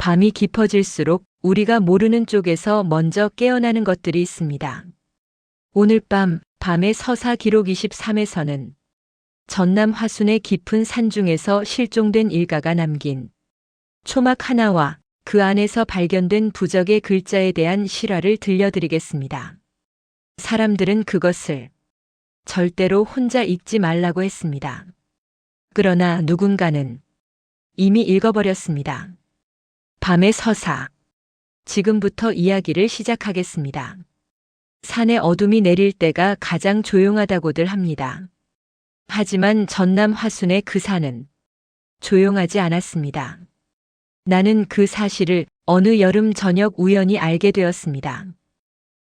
밤이 깊어질수록 우리가 모르는 쪽에서 먼저 깨어나는 것들이 있습니다. 오늘 밤의 서사 기록 23에서는 전남 화순의 깊은 산중에서 실종된 일가가 남긴 초막 하나와 그 안에서 발견된 부적의 글자에 대한 실화를 들려드리겠습니다. 사람들은 그것을 절대로 혼자 읽지 말라고 했습니다. 그러나 누군가는 이미 읽어버렸습니다. 밤의 서사. 지금부터 이야기를 시작하겠습니다. 산에 어둠이 내릴 때가 가장 조용하다고들 합니다. 하지만 전남 화순의 그 산은 조용하지 않았습니다. 나는 그 사실을 어느 여름 저녁 우연히 알게 되었습니다.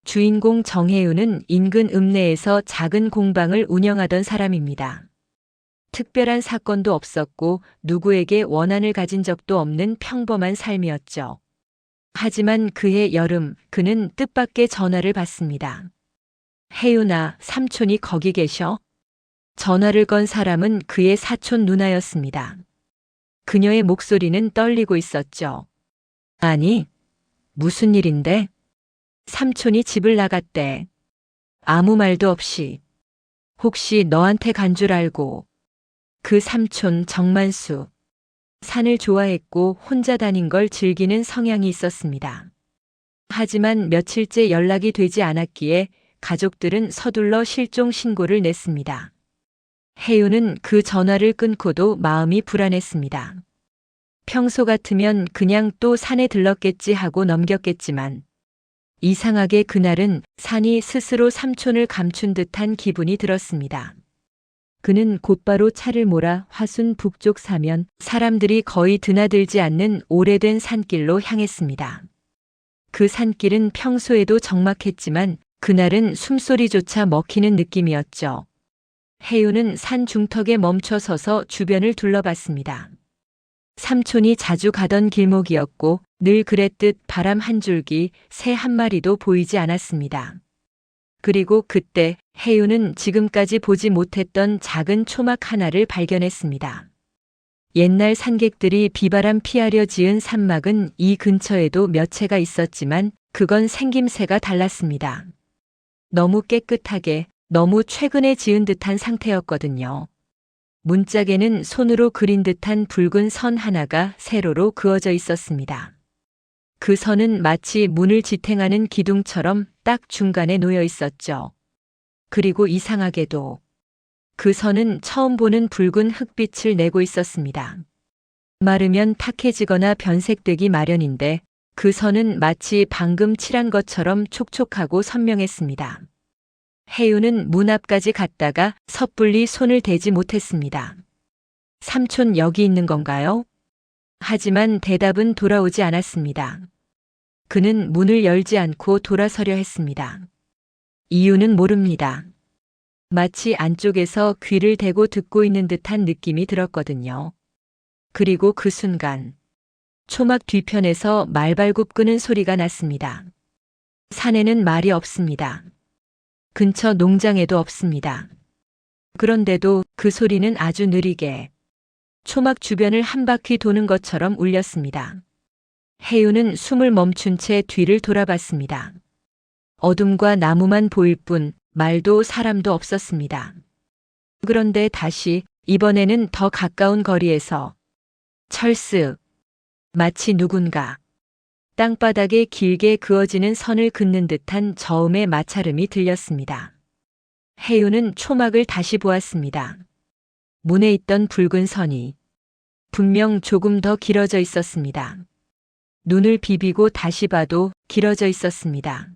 주인공 정혜윤은 인근 읍내에서 작은 공방을 운영하던 사람입니다. 특별한 사건도 없었고 누구에게 원한을 가진 적도 없는 평범한 삶이었죠. 하지만 그해 여름 그는 뜻밖의 전화를 받습니다. 혜윤아, 삼촌이 거기 계셔? 전화를 건 사람은 그의 사촌 누나였습니다. 그녀의 목소리는 떨리고 있었죠. 아니, 무슨 일인데? 삼촌이 집을 나갔대. 아무 말도 없이. 혹시 너한테 간 줄 알고. 그 삼촌 정만수. 산을 좋아했고 혼자 다닌 걸 즐기는 성향이 있었습니다. 하지만 며칠째 연락이 되지 않았기에 가족들은 서둘러 실종 신고를 냈습니다. 혜윤은 그 전화를 끊고도 마음이 불안했습니다. 평소 같으면 그냥 또 산에 들렀겠지 하고 넘겼겠지만 이상하게 그날은 산이 스스로 삼촌을 감춘 듯한 기분이 들었습니다. 그는 곧바로 차를 몰아 화순 북쪽 사면 사람들이 거의 드나들지 않는 오래된 산길로 향했습니다. 그 산길은 평소에도 적막했지만 그날은 숨소리조차 먹히는 느낌이었죠. 혜윤은 산 중턱에 멈춰 서서 주변을 둘러봤습니다. 삼촌이 자주 가던 길목이었고 늘 그랬듯 바람 한 줄기, 새 한 마리도 보이지 않았습니다. 그리고 그때 혜윤은 지금까지 보지 못했던 작은 초막 하나를 발견했습니다. 옛날 산객들이 비바람 피하려 지은 산막은 이 근처에도 몇 채가 있었지만 그건 생김새가 달랐습니다. 너무 깨끗하게, 너무 최근에 지은 듯한 상태였거든요. 문짝에는 손으로 그린 듯한 붉은 선 하나가 세로로 그어져 있었습니다. 그 선은 마치 문을 지탱하는 기둥처럼 딱 중간에 놓여 있었죠. 그리고 이상하게도 그 선은 처음 보는 붉은 흑빛을 내고 있었습니다. 마르면 탁해지거나 변색되기 마련인데 그 선은 마치 방금 칠한 것처럼 촉촉하고 선명했습니다. 혜윤은 문 앞까지 갔다가 섣불리 손을 대지 못했습니다. 삼촌 여기 있는 건가요? 하지만 대답은 돌아오지 않았습니다. 그는 문을 열지 않고 돌아서려 했습니다. 이유는 모릅니다. 마치 안쪽에서 귀를 대고 듣고 있는 듯한 느낌이 들었거든요. 그리고 그 순간 초막 뒤편에서 말발굽 끄는 소리가 났습니다. 산에는 말이 없습니다. 근처 농장에도 없습니다. 그런데도 그 소리는 아주 느리게 초막 주변을 한 바퀴 도는 것처럼 울렸습니다. 혜윤은 숨을 멈춘 채 뒤를 돌아봤습니다. 어둠과 나무만 보일 뿐 말도 사람도 없었습니다. 그런데 다시 이번에는 더 가까운 거리에서 철쓱 마치 누군가 땅바닥에 길게 그어지는 선을 긋는 듯한 저음의 마찰음이 들렸습니다. 혜윤은 초막을 다시 보았습니다. 문에 있던 붉은 선이 분명 조금 더 길어져 있었습니다. 눈을 비비고 다시 봐도 길어져 있었습니다.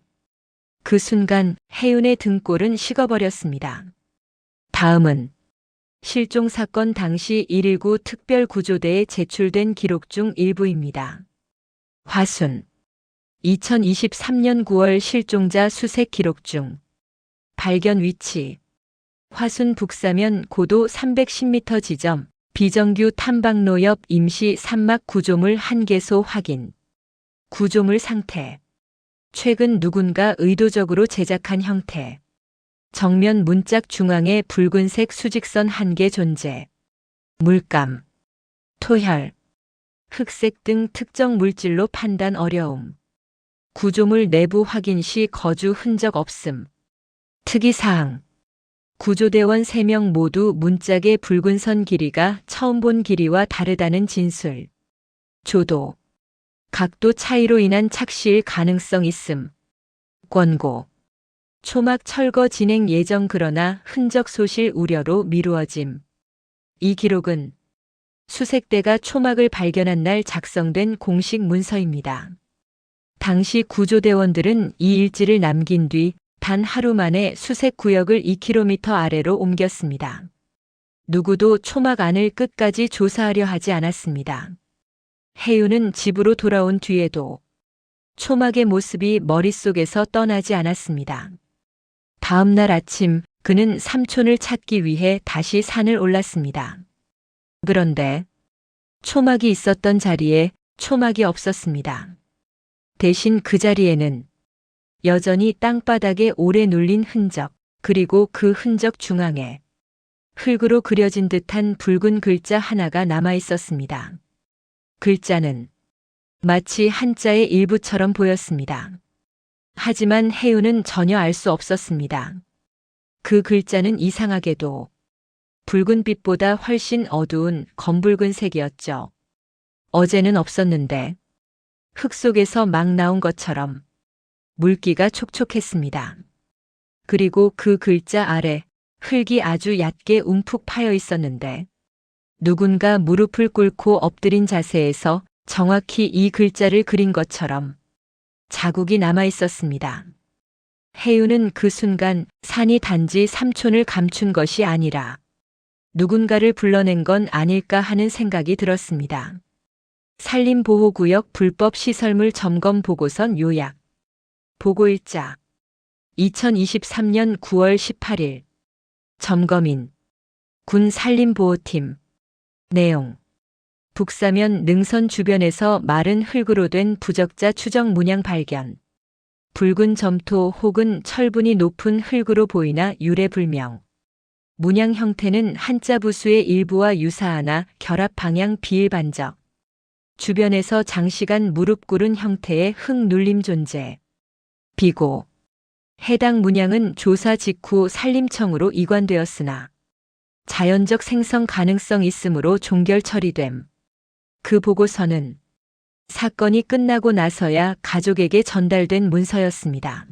그 순간 혜윤의 등골은 식어버렸습니다. 다음은 실종 사건 당시 119 특별구조대에 제출된 기록 중 일부입니다. 화순 2023년 9월 실종자 수색 기록 중 발견 위치 화순 북사면 고도 310m 지점 비정규 탐방로 옆 임시 산막 구조물 1개소 확인. 구조물 상태 최근 누군가 의도적으로 제작한 형태. 정면 문짝 중앙에 붉은색 수직선 1개 존재. 물감, 토혈, 흑색 등 특정 물질로 판단 어려움. 구조물 내부 확인 시 거주 흔적 없음. 특이사항. 구조대원 3명 모두 문짝의 붉은 선 길이가 처음 본 길이와 다르다는 진술. 조도. 각도 차이로 인한 착시일 가능성 있음. 권고. 초막 철거 진행 예정 그러나 흔적 소실 우려로 미루어짐. 이 기록은 수색대가 초막을 발견한 날 작성된 공식 문서입니다. 당시 구조대원들은 이 일지를 남긴 뒤 단 하루 만에 수색 구역을 2km 아래로 옮겼습니다. 누구도 초막 안을 끝까지 조사하려 하지 않았습니다. 해윤은 집으로 돌아온 뒤에도 초막의 모습이 머릿속에서 떠나지 않았습니다. 다음 날 아침 그는 삼촌을 찾기 위해 다시 산을 올랐습니다. 그런데 초막이 있었던 자리에 초막이 없었습니다. 대신 그 자리에는 여전히 땅바닥에 오래 눌린 흔적, 그리고 그 흔적 중앙에 흙으로 그려진 듯한 붉은 글자 하나가 남아 있었습니다. 글자는 마치 한자의 일부처럼 보였습니다. 하지만 해윤은 전혀 알 수 없었습니다. 그 글자는 이상하게도 붉은빛보다 훨씬 어두운 검붉은 색이었죠. 어제는 없었는데 흙 속에서 막 나온 것처럼 물기가 촉촉했습니다. 그리고 그 글자 아래 흙이 아주 얕게 움푹 파여 있었는데 누군가 무릎을 꿇고 엎드린 자세에서 정확히 이 글자를 그린 것처럼 자국이 남아 있었습니다. 해윤은 그 순간 산이 단지 삼촌을 감춘 것이 아니라 누군가를 불러낸 건 아닐까 하는 생각이 들었습니다. 산림보호구역 불법 시설물 점검 보고선 요약. 보고일자 2023년 9월 18일 점검인 군 산림보호팀. 내용. 북사면 능선 주변에서 마른 흙으로 된 부적자 추적 문양 발견. 붉은 점토 혹은 철분이 높은 흙으로 보이나 유래불명. 문양 형태는 한자 부수의 일부와 유사하나 결합 방향 비일반적. 주변에서 장시간 무릎 꿇은 형태의 흙 눌림 존재. 비고. 해당 문양은 조사 직후 산림청으로 이관되었으나 자연적 생성 가능성 있으므로 종결 처리됨. 그 보고서는 사건이 끝나고 나서야 가족에게 전달된 문서였습니다.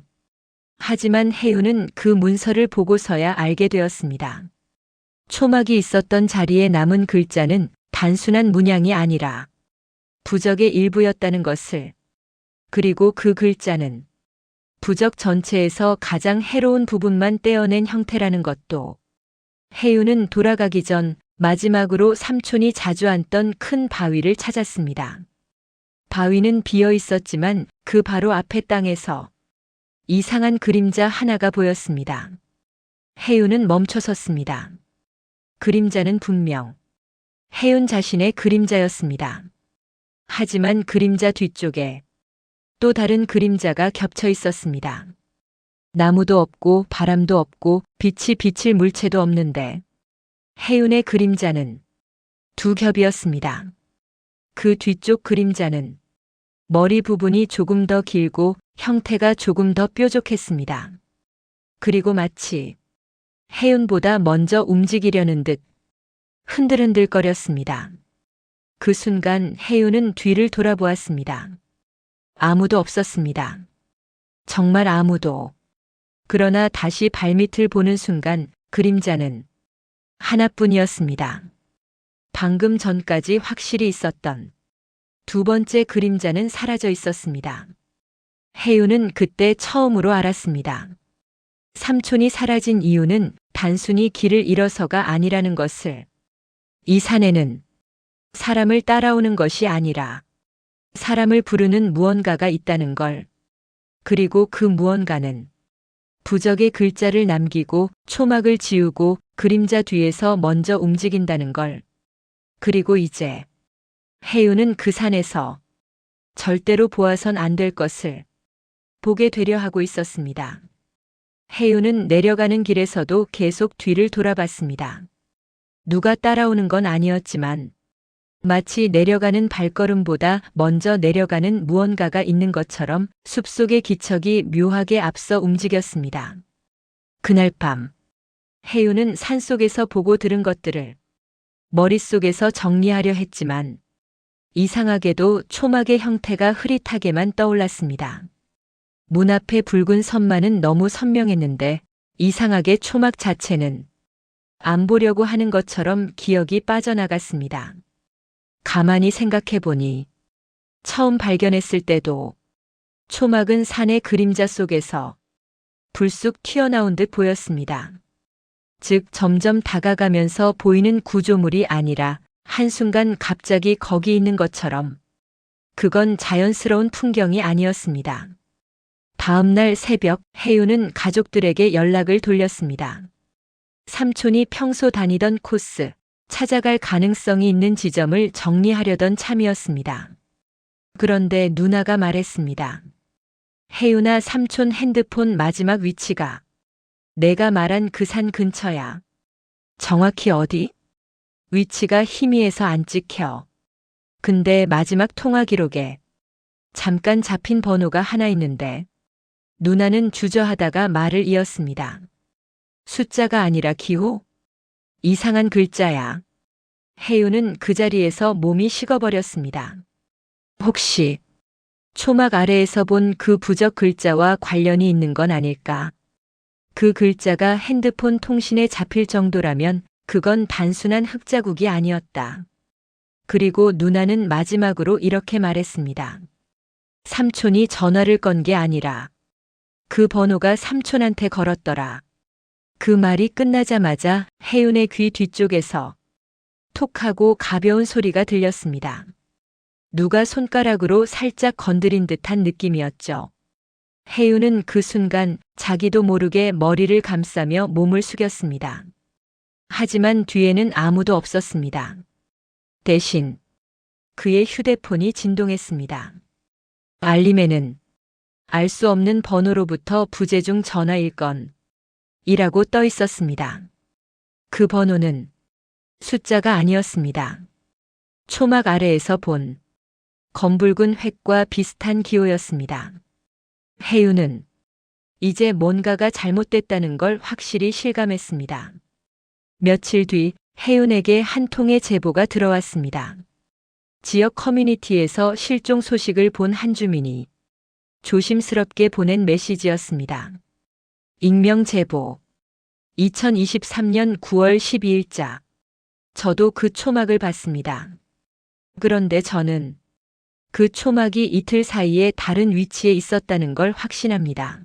하지만 해윤은 그 문서를 보고서야 알게 되었습니다. 초막이 있었던 자리에 남은 글자는 단순한 문양이 아니라 부적의 일부였다는 것을, 그리고 그 글자는 부적 전체에서 가장 해로운 부분만 떼어낸 형태라는 것도. 해윤은 돌아가기 전 마지막으로 삼촌이 자주 앉던 큰 바위를 찾았습니다. 바위는 비어 있었지만 그 바로 앞의 땅에서 이상한 그림자 하나가 보였습니다. 해윤은 멈춰 섰습니다. 그림자는 분명 해윤 자신의 그림자였습니다. 하지만 그림자 뒤쪽에 또 다른 그림자가 겹쳐 있었습니다. 나무도 없고 바람도 없고 빛이 비칠 물체도 없는데 해윤의 그림자는 두 겹이었습니다. 그 뒤쪽 그림자는 머리 부분이 조금 더 길고 형태가 조금 더 뾰족했습니다. 그리고 마치 해윤보다 먼저 움직이려는 듯 흔들흔들거렸습니다. 그 순간 해윤은 뒤를 돌아보았습니다. 아무도 없었습니다. 정말 아무도. 그러나 다시 발밑을 보는 순간 그림자는 하나뿐이었습니다. 방금 전까지 확실히 있었던 두 번째 그림자는 사라져 있었습니다. 해윤은 그때 처음으로 알았습니다. 삼촌이 사라진 이유는 단순히 길을 잃어서가 아니라는 것을. 이 산에는 사람을 따라오는 것이 아니라 사람을 부르는 무언가가 있다는 걸. 그리고 그 무언가는 부적의 글자를 남기고 초막을 지우고 그림자 뒤에서 먼저 움직인다는 걸. 그리고 이제 해윤은 그 산에서 절대로 보아선 안 될 것을 보게 되려 하고 있었습니다. 해윤은 내려가는 길에서도 계속 뒤를 돌아봤습니다. 누가 따라오는 건 아니었지만 마치 내려가는 발걸음보다 먼저 내려가는 무언가가 있는 것처럼 숲속의 기척이 묘하게 앞서 움직였습니다. 그날 밤, 해유는 산속에서 보고 들은 것들을 머릿속에서 정리하려 했지만 이상하게도 초막의 형태가 흐릿하게만 떠올랐습니다. 문 앞의 붉은 선만은 너무 선명했는데 이상하게 초막 자체는 안 보려고 하는 것처럼 기억이 빠져나갔습니다. 가만히 생각해 보니 처음 발견했을 때도 초막은 산의 그림자 속에서 불쑥 튀어나온 듯 보였습니다. 즉 점점 다가가면서 보이는 구조물이 아니라 한순간 갑자기 거기 있는 것처럼 그건 자연스러운 풍경이 아니었습니다. 다음 날 새벽 해유는 가족들에게 연락을 돌렸습니다. 삼촌이 평소 다니던 코스, 찾아갈 가능성이 있는 지점을 정리하려던 참이었습니다. 그런데 누나가 말했습니다. 해유나 삼촌 핸드폰 마지막 위치가 내가 말한 그 산 근처야. 정확히 어디? 위치가 희미해서 안 찍혀. 근데 마지막 통화 기록에 잠깐 잡힌 번호가 하나 있는데 누나는 주저하다가 말을 이었습니다. 숫자가 아니라 기호? 이상한 글자야. 해유는 그 자리에서 몸이 식어버렸습니다. 혹시 초막 아래에서 본 그 부적 글자와 관련이 있는 건 아닐까? 그 글자가 핸드폰 통신에 잡힐 정도라면 그건 단순한 흙자국이 아니었다. 그리고 누나는 마지막으로 이렇게 말했습니다. 삼촌이 전화를 건 게 아니라 그 번호가 삼촌한테 걸었더라. 그 말이 끝나자마자 해윤의 귀 뒤쪽에서 톡 하고 가벼운 소리가 들렸습니다. 누가 손가락으로 살짝 건드린 듯한 느낌이었죠. 해윤은 그 순간 자기도 모르게 머리를 감싸며 몸을 숙였습니다. 하지만 뒤에는 아무도 없었습니다. 대신 그의 휴대폰이 진동했습니다. 알림에는 알 수 없는 번호로부터 부재중 전화일 건 이라고 떠 있었습니다. 그 번호는 숫자가 아니었습니다. 초막 아래에서 본 검붉은 획과 비슷한 기호였습니다. 해유는 이제 뭔가가 잘못됐다는 걸 확실히 실감했습니다. 며칠 뒤 해윤에게 한 통의 제보가 들어왔습니다. 지역 커뮤니티에서 실종 소식을 본 한 주민이 조심스럽게 보낸 메시지였습니다. 익명 제보. 2023년 9월 12일자. 저도 그 초막을 봤습니다. 그런데 저는 그 초막이 이틀 사이에 다른 위치에 있었다는 걸 확신합니다.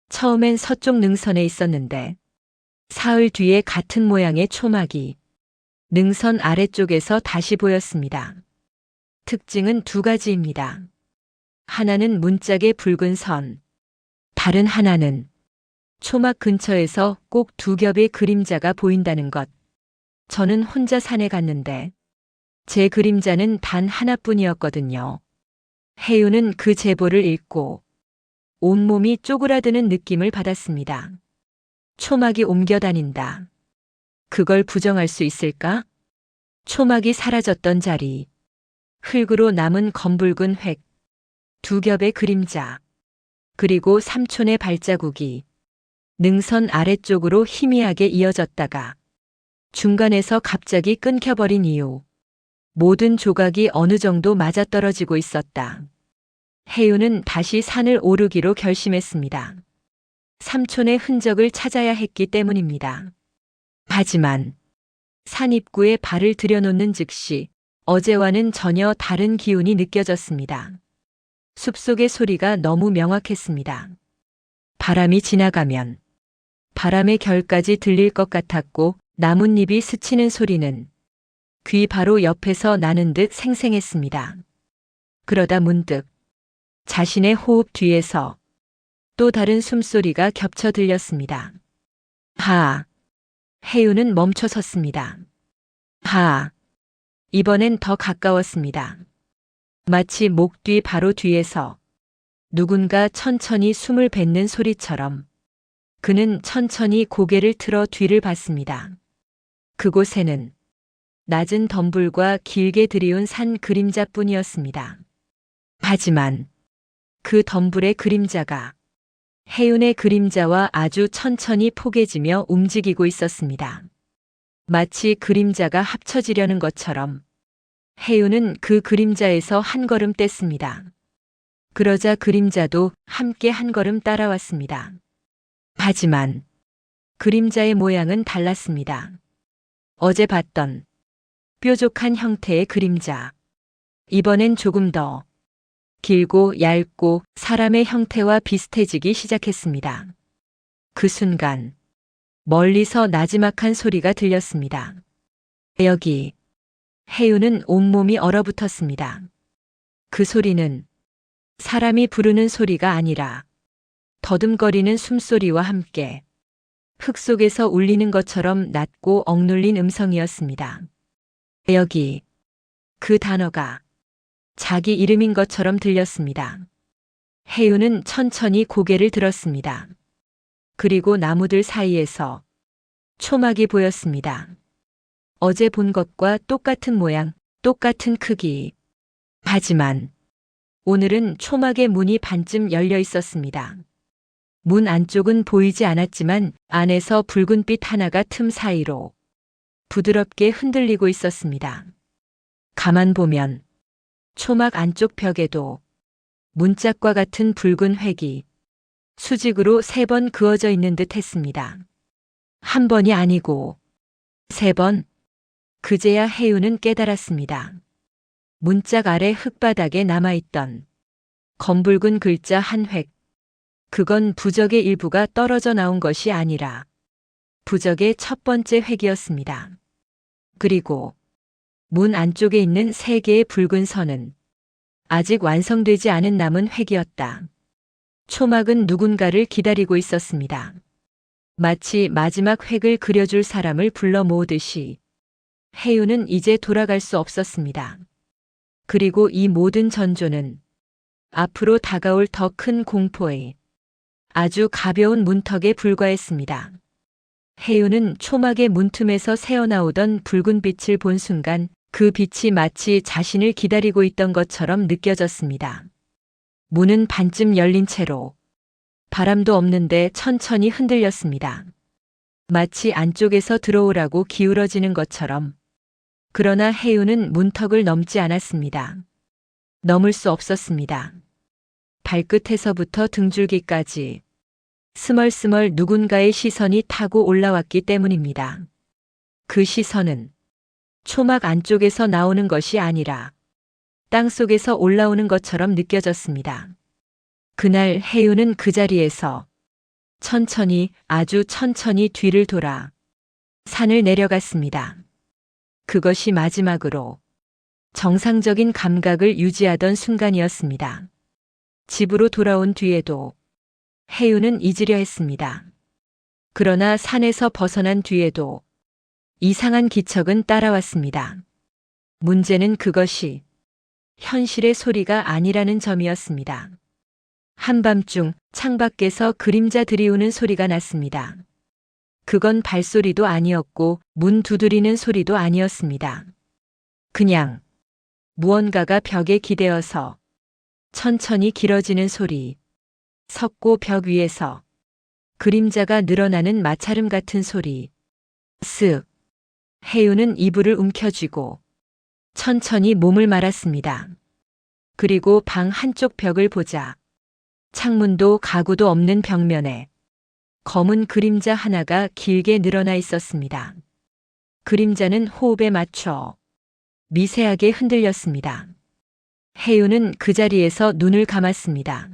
처음엔 서쪽 능선에 있었는데 사흘 뒤에 같은 모양의 초막이 능선 아래쪽에서 다시 보였습니다. 특징은 두 가지입니다. 하나는 문짝의 붉은 선, 다른 하나는 초막 근처에서 꼭 두 겹의 그림자가 보인다는 것. 저는 혼자 산에 갔는데 제 그림자는 단 하나뿐이었거든요. 해유는 그 제보를 읽고 온몸이 쪼그라드는 느낌을 받았습니다. 초막이 옮겨 다닌다. 그걸 부정할 수 있을까? 초막이 사라졌던 자리, 흙으로 남은 검붉은 획, 두 겹의 그림자, 그리고 삼촌의 발자국이 능선 아래쪽으로 희미하게 이어졌다가 중간에서 갑자기 끊겨버린 이유. 모든 조각이 어느 정도 맞아떨어지고 있었다. 해유는 다시 산을 오르기로 결심했습니다. 삼촌의 흔적을 찾아야 했기 때문입니다. 하지만 산 입구에 발을 들여놓는 즉시 어제와는 전혀 다른 기운이 느껴졌습니다. 숲속의 소리가 너무 명확했습니다. 바람이 지나가면 바람의 결까지 들릴 것 같았고 나뭇잎이 스치는 소리는 귀 바로 옆에서 나는 듯 생생했습니다. 그러다 문득 자신의 호흡 뒤에서 또 다른 숨소리가 겹쳐 들렸습니다. 하. 해유는 멈춰 섰습니다. 하. 이번엔 더 가까웠습니다. 마치 목 뒤 바로 뒤에서 누군가 천천히 숨을 뱉는 소리처럼 그는 천천히 고개를 틀어 뒤를 봤습니다. 그곳에는 낮은 덤불과 길게 들이운 산 그림자뿐이었습니다. 하지만 그 덤불의 그림자가 해운의 그림자와 아주 천천히 포개지며 움직이고 있었습니다. 마치 그림자가 합쳐지려는 것처럼 해운은 그 그림자에서 한 걸음 뗐습니다. 그러자 그림자도 함께 한 걸음 따라왔습니다. 하지만 그림자의 모양은 달랐습니다. 어제 봤던 뾰족한 형태의 그림자. 이번엔 조금 더 길고 얇고 사람의 형태와 비슷해지기 시작했습니다. 그 순간 멀리서 나지막한 소리가 들렸습니다. 여기. 해운은 온몸이 얼어붙었습니다. 그 소리는 사람이 부르는 소리가 아니라 더듬거리는 숨소리와 함께 흙 속에서 울리는 것처럼 낮고 억눌린 음성이었습니다. 여기. 그 단어가 자기 이름인 것처럼 들렸습니다. 해운은 천천히 고개를 들었습니다. 그리고 나무들 사이에서 초막이 보였습니다. 어제 본 것과 똑같은 모양, 똑같은 크기. 하지만 오늘은 초막의 문이 반쯤 열려 있었습니다. 문 안쪽은 보이지 않았지만 안에서 붉은빛 하나가 틈 사이로 부드럽게 흔들리고 있었습니다. 가만 보면 초막 안쪽 벽에도 문짝과 같은 붉은 획이 수직으로 3번 그어져 있는 듯 했습니다. 한 번이 아니고 3번. 그제야 해운은 깨달았습니다. 문짝 아래 흙바닥에 남아있던 검붉은 글자 한 획. 그건 부적의 일부가 떨어져 나온 것이 아니라 부적의 첫 번째 획이었습니다. 그리고 문 안쪽에 있는 3개의 붉은 선은 아직 완성되지 않은 남은 획이었다. 초막은 누군가를 기다리고 있었습니다. 마치 마지막 획을 그려줄 사람을 불러 모으듯이 해운은 이제 돌아갈 수 없었습니다. 그리고 이 모든 전조는 앞으로 다가올 더 큰 공포에 아주 가벼운 문턱에 불과했습니다. 해운은 초막의 문틈에서 새어나오던 붉은 빛을 본 순간 그 빛이 마치 자신을 기다리고 있던 것처럼 느껴졌습니다. 문은 반쯤 열린 채로 바람도 없는데 천천히 흔들렸습니다. 마치 안쪽에서 들어오라고 기울어지는 것처럼. 그러나 해운은 문턱을 넘지 않았습니다. 넘을 수 없었습니다. 발끝에서부터 등줄기까지 스멀스멀 누군가의 시선이 타고 올라왔기 때문입니다. 그 시선은 초막 안쪽에서 나오는 것이 아니라 땅 속에서 올라오는 것처럼 느껴졌습니다. 그날 해운은 그 자리에서 천천히, 아주 천천히 뒤를 돌아 산을 내려갔습니다. 그것이 마지막으로 정상적인 감각을 유지하던 순간이었습니다. 집으로 돌아온 뒤에도 해운은 잊으려 했습니다. 그러나 산에서 벗어난 뒤에도 이상한 기척은 따라왔습니다. 문제는 그것이 현실의 소리가 아니라는 점이었습니다. 한밤중 창밖에서 그림자 들이우는 소리가 났습니다. 그건 발소리도 아니었고 문 두드리는 소리도 아니었습니다. 그냥 무언가가 벽에 기대어서 천천히 길어지는 소리. 석고 벽 위에서 그림자가 늘어나는 마찰음 같은 소리. 쓱. 해운은 이불을 움켜쥐고 천천히 몸을 말았습니다. 그리고 방 한쪽 벽을 보자 창문도 가구도 없는 벽면에 검은 그림자 하나가 길게 늘어나 있었습니다. 그림자는 호흡에 맞춰 미세하게 흔들렸습니다. 해운은 그 자리에서 눈을 감았습니다.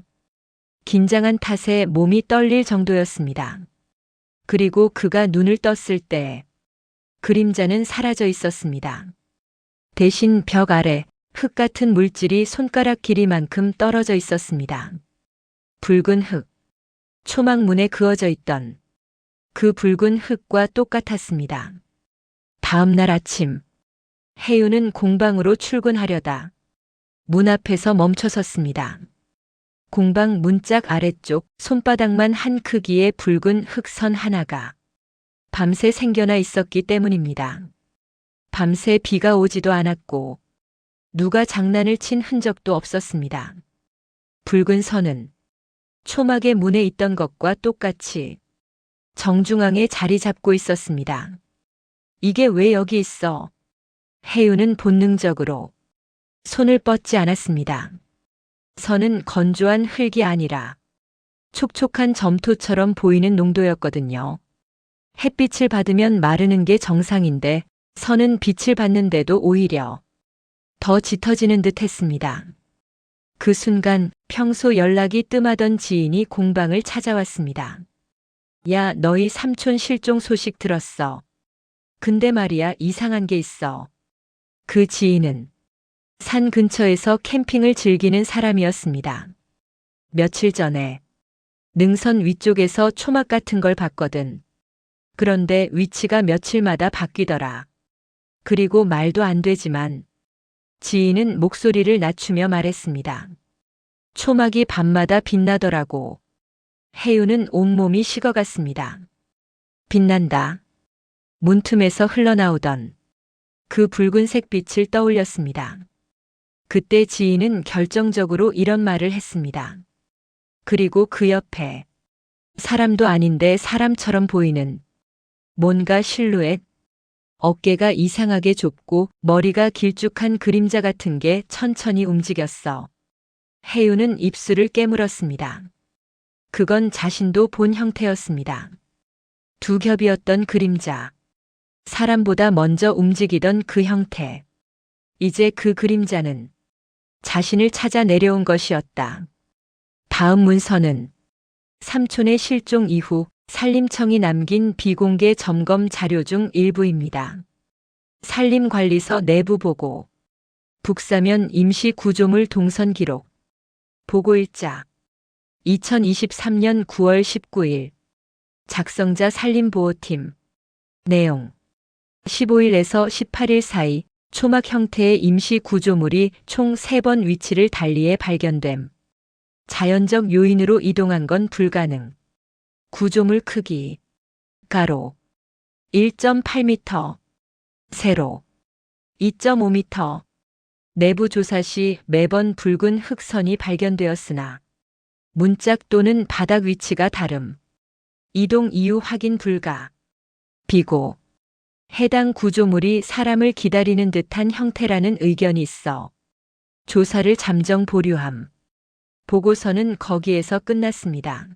긴장한 탓에 몸이 떨릴 정도였습니다. 그리고 그가 눈을 떴을 때 그림자는 사라져 있었습니다. 대신 벽 아래 흙 같은 물질이 손가락 길이만큼 떨어져 있었습니다. 붉은 흙. 초막문에 그어져 있던 그 붉은 흙과 똑같았습니다. 다음 날 아침, 해운은 공방으로 출근하려다 문 앞에서 멈춰섰습니다. 공방 문짝 아래쪽 손바닥만 한 크기의 붉은 흙선 하나가 밤새 생겨나 있었기 때문입니다. 밤새 비가 오지도 않았고 누가 장난을 친 흔적도 없었습니다. 붉은 선은 초막의 문에 있던 것과 똑같이 정중앙에 자리 잡고 있었습니다. 이게 왜 여기 있어? 해윤은 본능적으로 손을 뻗지 않았습니다. 선은 건조한 흙이 아니라 촉촉한 점토처럼 보이는 농도였거든요. 햇빛을 받으면 마르는 게 정상인데 선은 빛을 받는데도 오히려 더 짙어지는 듯 했습니다. 그 순간 평소 연락이 뜸하던 지인이 공방을 찾아왔습니다. 야, 너희 삼촌 실종 소식 들었어. 근데 말이야, 이상한 게 있어. 그 지인은 산 근처에서 캠핑을 즐기는 사람이었습니다. 며칠 전에 능선 위쪽에서 초막 같은 걸 봤거든. 그런데 위치가 며칠마다 바뀌더라. 그리고 말도 안 되지만 지인은 목소리를 낮추며 말했습니다. 초막이 밤마다 빛나더라고. 해윤은 온몸이 식어갔습니다. 빛난다. 문틈에서 흘러나오던 그 붉은색 빛을 떠올렸습니다. 그때 지인은 결정적으로 이런 말을 했습니다. 그리고 그 옆에 사람도 아닌데 사람처럼 보이는 뭔가 실루엣, 어깨가 이상하게 좁고 머리가 길쭉한 그림자 같은 게 천천히 움직였어. 해윤은 입술을 깨물었습니다. 그건 자신도 본 형태였습니다. 두 겹이었던 그림자. 사람보다 먼저 움직이던 그 형태. 이제 그 그림자는 자신을 찾아 내려온 것이었다. 다음 문서는 삼촌의 실종 이후 산림청이 남긴 비공개 점검 자료 중 일부입니다. 산림관리서 내부 보고, 북사면 임시 구조물 동선 기록, 보고일자, 2023년 9월 19일, 작성자 산림보호팀, 내용, 15일에서 18일 사이 초막 형태의 임시 구조물이 총 3번 위치를 달리해 발견됨. 자연적 요인으로 이동한 건 불가능. 구조물 크기, 가로, 1.8m, 세로, 2.5m. 내부 조사 시 매번 붉은 흑선이 발견되었으나 문짝 또는 바닥 위치가 다름. 이동 이유 확인 불가. 비고. 해당 구조물이 사람을 기다리는 듯한 형태라는 의견이 있어 조사를 잠정 보류함. 보고서는 거기에서 끝났습니다.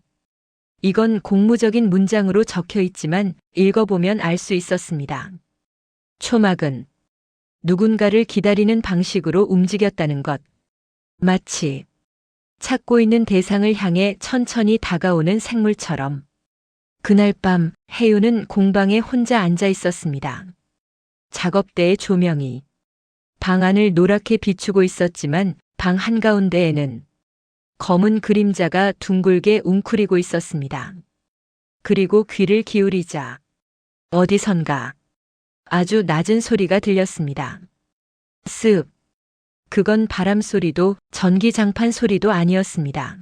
이건 공무적인 문장으로 적혀 있지만 읽어보면 알 수 있었습니다. 초막은 누군가를 기다리는 방식으로 움직였다는 것. 마치 찾고 있는 대상을 향해 천천히 다가오는 생물처럼. 그날 밤 해윤은 공방에 혼자 앉아 있었습니다. 작업대의 조명이 방 안을 노랗게 비추고 있었지만 방 한가운데에는 검은 그림자가 둥글게 웅크리고 있었습니다. 그리고 귀를 기울이자 어디선가 아주 낮은 소리가 들렸습니다. 습. 그건 바람 소리도 전기장판 소리도 아니었습니다.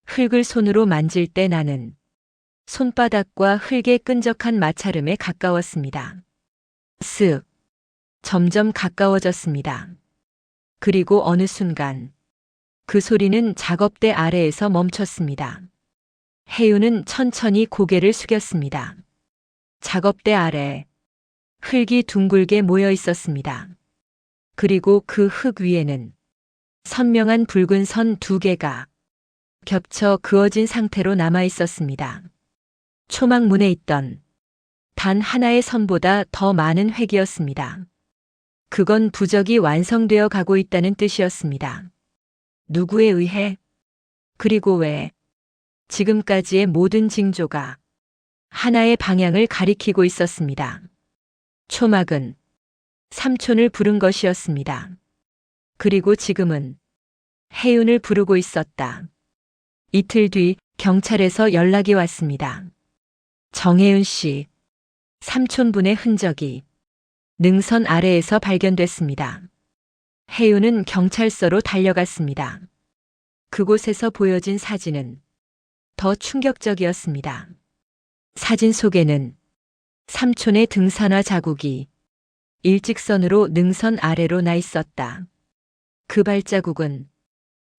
흙을 손으로 만질 때 나는 손바닥과 흙의 끈적한 마찰음에 가까웠습니다. 습. 점점 가까워졌습니다. 그리고 어느 순간 그 소리는 작업대 아래에서 멈췄습니다. 해윤은 천천히 고개를 숙였습니다. 작업대 아래 흙이 둥글게 모여 있었습니다. 그리고 그 흙 위에는 선명한 붉은 선 2개가 겹쳐 그어진 상태로 남아 있었습니다. 초막문에 있던 단 하나의 선보다 더 많은 획이었습니다. 그건 부적이 완성되어 가고 있다는 뜻이었습니다. 누구에 의해? 그리고 왜? 지금까지의 모든 징조가 하나의 방향을 가리키고 있었습니다. 초막은 삼촌을 부른 것이었습니다. 그리고 지금은 해윤을 부르고 있었다. 이틀 뒤 경찰에서 연락이 왔습니다. 정혜윤 씨, 삼촌분의 흔적이 능선 아래에서 발견됐습니다. 해윤은 경찰서로 달려갔습니다. 그곳에서 보여진 사진은 더 충격적이었습니다. 사진 속에는 삼촌의 등산화 자국이 일직선으로 능선 아래로 나 있었다. 그 발자국은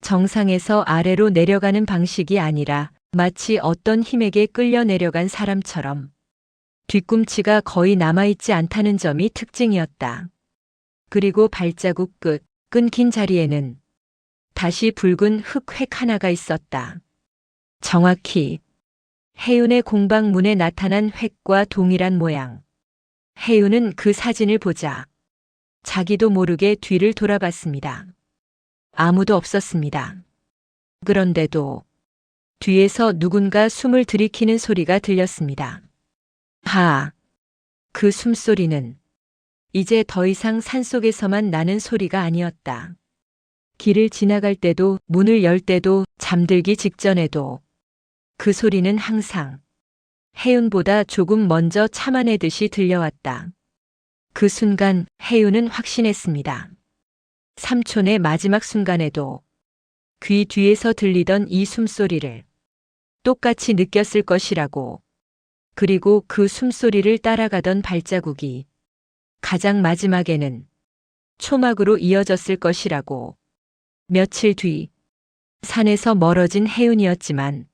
정상에서 아래로 내려가는 방식이 아니라 마치 어떤 힘에게 끌려 내려간 사람처럼 뒤꿈치가 거의 남아있지 않다는 점이 특징이었다. 그리고 발자국 끝, 끊긴 자리에는 다시 붉은 흙획 하나가 있었다. 정확히 해윤의 공방문에 나타난 획과 동일한 모양. 해윤은 그 사진을 보자 자기도 모르게 뒤를 돌아봤습니다. 아무도 없었습니다. 그런데도 뒤에서 누군가 숨을 들이키는 소리가 들렸습니다. 하! 그 숨소리는 이제 더 이상 산속에서만 나는 소리가 아니었다. 길을 지나갈 때도, 문을 열 때도, 잠들기 직전에도 그 소리는 항상 해윤보다 조금 먼저 참아내듯이 들려왔다. 그 순간 해윤은 확신했습니다. 삼촌의 마지막 순간에도 귀 뒤에서 들리던 이 숨소리를 똑같이 느꼈을 것이라고. 그리고 그 숨소리를 따라가던 발자국이 가장 마지막에는 초막으로 이어졌을 것이라고. 며칠 뒤 산에서 멀어진 해윤이었지만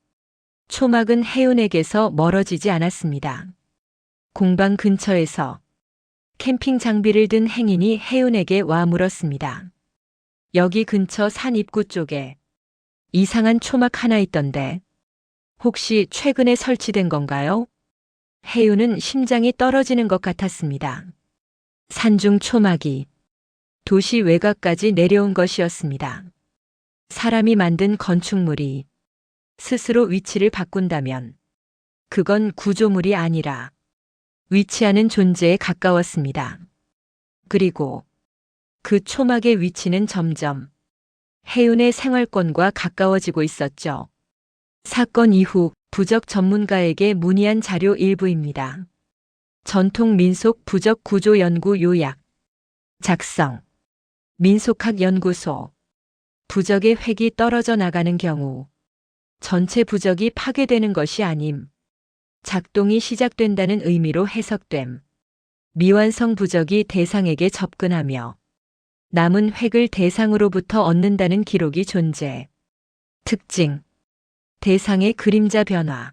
초막은 해윤에게서 멀어지지 않았습니다. 공방 근처에서 캠핑 장비를 든 행인이 해윤에게 와 물었습니다. 여기 근처 산 입구 쪽에 이상한 초막 하나 있던데 혹시 최근에 설치된 건가요? 해윤은 심장이 떨어지는 것 같았습니다. 산중 초막이 도시 외곽까지 내려온 것이었습니다. 사람이 만든 건축물이 스스로 위치를 바꾼다면 그건 구조물이 아니라 위치하는 존재에 가까웠습니다. 그리고 그 초막의 위치는 점점 해윤의 생활권과 가까워지고 있었죠. 사건 이후 부적 전문가에게 문의한 자료 일부입니다. 전통 민속 부적 구조 연구 요약 작성 민속학 연구소 부적의 획이 떨어져 나가는 경우 전체 부적이 파괴되는 것이 아님 작동이 시작된다는 의미로 해석됨. 미완성 부적이 대상에게 접근하며 남은 획을 대상으로부터 얻는다는 기록이 존재. 특징 대상의 그림자 변화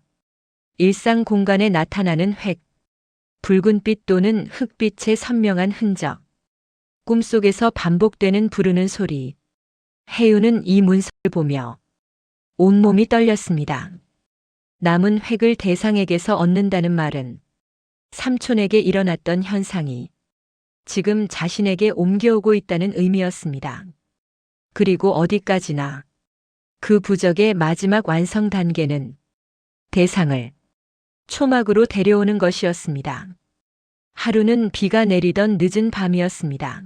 일상 공간에 나타나는 획 붉은빛 또는 흑빛의 선명한 흔적 꿈속에서 반복되는 부르는 소리 해윤은 이 문서를 보며 온몸이 떨렸습니다. 남은 획을 대상에게서 얻는다는 말은 삼촌에게 일어났던 현상이 지금 자신에게 옮겨오고 있다는 의미였습니다. 그리고 어디까지나 그 부적의 마지막 완성 단계는 대상을 초막으로 데려오는 것이었습니다. 하루는 비가 내리던 늦은 밤이었습니다.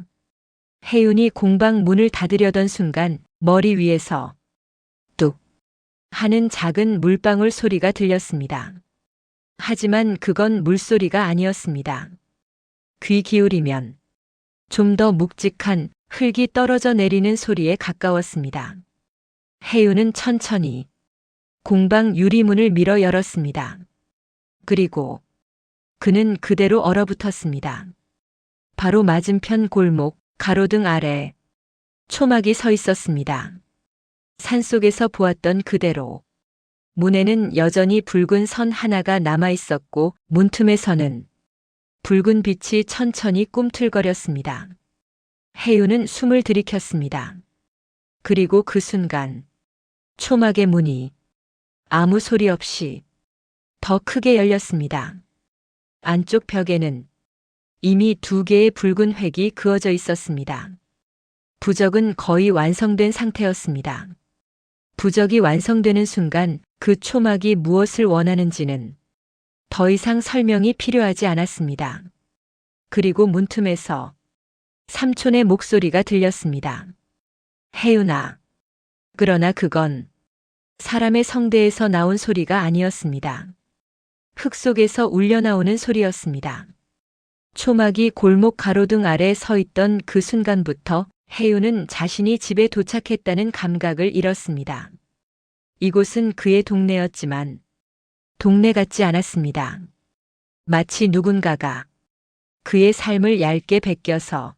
해윤이 공방 문을 닫으려던 순간 머리 위에서 뚝 하는 작은 물방울 소리가 들렸습니다. 하지만 그건 물소리가 아니었습니다. 귀 기울이면 좀 더 묵직한 흙이 떨어져 내리는 소리에 가까웠습니다. 해윤은 천천히 공방 유리문을 밀어 열었습니다. 그리고 그는 그대로 얼어붙었습니다. 바로 맞은편 골목 가로등 아래 초막이 서 있었습니다. 산속에서 보았던 그대로 문에는 여전히 붉은 선 하나가 남아 있었고 문틈에서는 붉은 빛이 천천히 꿈틀거렸습니다. 해윤은 숨을 들이켰습니다. 그리고 그 순간 초막의 문이 아무 소리 없이 더 크게 열렸습니다. 안쪽 벽에는 이미 2개의 붉은 획이 그어져 있었습니다. 부적은 거의 완성된 상태였습니다. 부적이 완성되는 순간 그 초막이 무엇을 원하는지는 더 이상 설명이 필요하지 않았습니다. 그리고 문틈에서 삼촌의 목소리가 들렸습니다. 해윤아. 그러나 그건 사람의 성대에서 나온 소리가 아니었습니다. 흙 속에서 울려나오는 소리였습니다. 초막이 골목 가로등 아래 서 있던 그 순간부터 해윤은 자신이 집에 도착했다는 감각을 잃었습니다. 이곳은 그의 동네였지만 동네 같지 않았습니다. 마치 누군가가 그의 삶을 얇게 베껴서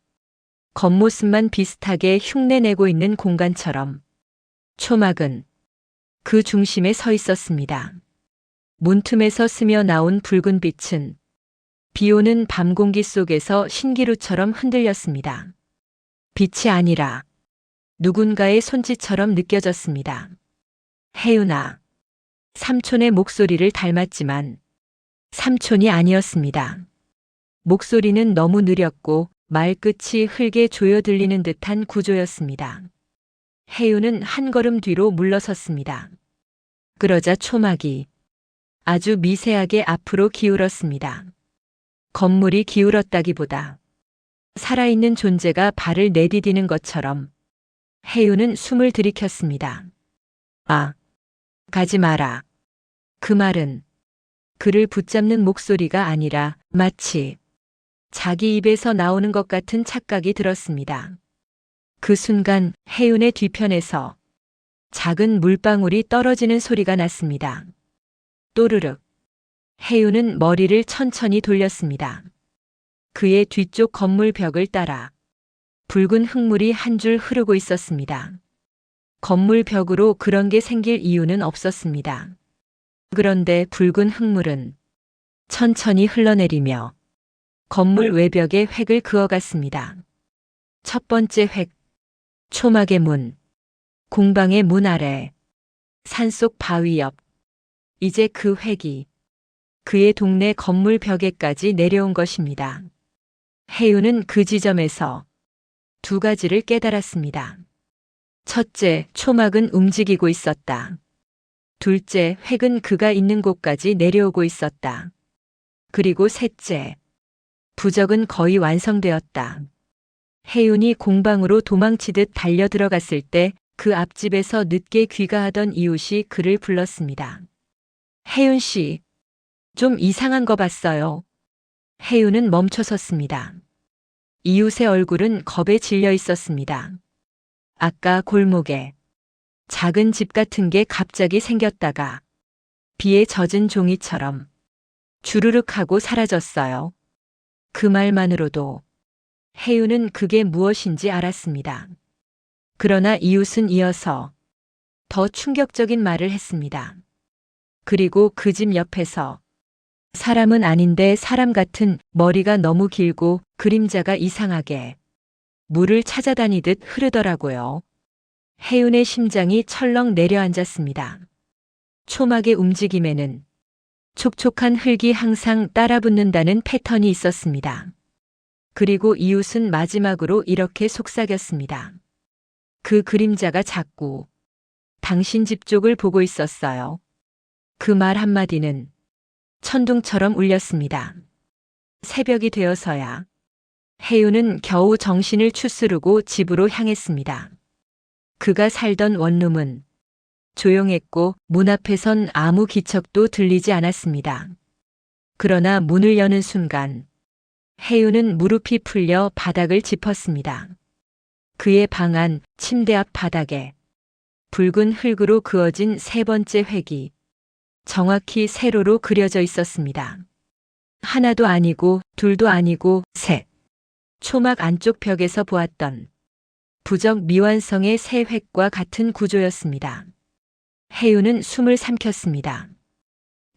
겉모습만 비슷하게 흉내내고 있는 공간처럼 초막은 그 중심에 서 있었습니다. 문틈에서 스며 나온 붉은 빛은 비오는 밤 공기 속에서 신기루처럼 흔들렸습니다. 빛이 아니라 누군가의 손짓처럼 느껴졌습니다. 혜윤아. 삼촌의 목소리를 닮았지만 삼촌이 아니었습니다. 목소리는 너무 느렸고 말끝이 흙에 조여 들리는 듯한 구조였습니다. 혜윤은 한 걸음 뒤로 물러섰습니다. 그러자 초막이 아주 미세하게 앞으로 기울었습니다. 건물이 기울었다기보다 살아있는 존재가 발을 내디디는 것처럼 혜윤은 숨을 들이켰습니다. 아, 가지 마라. 그 말은 그를 붙잡는 목소리가 아니라 마치 자기 입에서 나오는 것 같은 착각이 들었습니다. 그 순간 혜윤의 뒤편에서 작은 물방울이 떨어지는 소리가 났습니다. 또르륵. 혜윤은 머리를 천천히 돌렸습니다. 그의 뒤쪽 건물 벽을 따라 붉은 흙물이 한 줄 흐르고 있었습니다. 건물 벽으로 그런 게 생길 이유는 없었습니다. 그런데 붉은 흙물은 천천히 흘러내리며 건물 외벽에 획을 그어갔습니다. 첫 번째 획, 초막의 문, 공방의 문 아래, 산속 바위 옆. 이제 그 획이 그의 동네 건물 벽에까지 내려온 것입니다. 혜윤은 그 지점에서 두 가지를 깨달았습니다. 첫째, 초막은 움직이고 있었다. 둘째, 획은 그가 있는 곳까지 내려오고 있었다. 그리고 셋째, 부적은 거의 완성되었다. 혜윤이 공방으로 도망치듯 달려 들어갔을 때 그 앞집에서 늦게 귀가하던 이웃이 그를 불렀습니다. 혜윤 씨, 좀 이상한 거 봤어요. 혜윤은 멈춰섰습니다. 이웃의 얼굴은 겁에 질려 있었습니다. 아까 골목에 작은 집 같은 게 갑자기 생겼다가 비에 젖은 종이처럼 주르륵 하고 사라졌어요. 그 말만으로도 혜윤은 그게 무엇인지 알았습니다. 그러나 이웃은 이어서 더 충격적인 말을 했습니다. 그리고 그 집 옆에서 사람은 아닌데 사람 같은 머리가 너무 길고 그림자가 이상하게 물을 찾아다니듯 흐르더라고요. 혜윤의 심장이 철렁 내려앉았습니다. 초막의 움직임에는 촉촉한 흙이 항상 따라붙는다는 패턴이 있었습니다. 그리고 이웃은 마지막으로 이렇게 속삭였습니다. 그 그림자가 자꾸 당신 집 쪽을 보고 있었어요. 그 말 한마디는 천둥처럼 울렸습니다. 새벽이 되어서야 혜윤은 겨우 정신을 추스르고 집으로 향했습니다. 그가 살던 원룸은 조용했고 문 앞에선 아무 기척도 들리지 않았습니다. 그러나 문을 여는 순간 혜윤은 무릎이 풀려 바닥을 짚었습니다. 그의 방 안 침대 앞 바닥에 붉은 흙으로 그어진 세 번째 획이 정확히 세로로 그려져 있었습니다. 하나도 아니고 둘도 아니고 셋. 초막 안쪽 벽에서 보았던 부적 미완성의 세 획과 같은 구조였습니다. 혜윤은 숨을 삼켰습니다.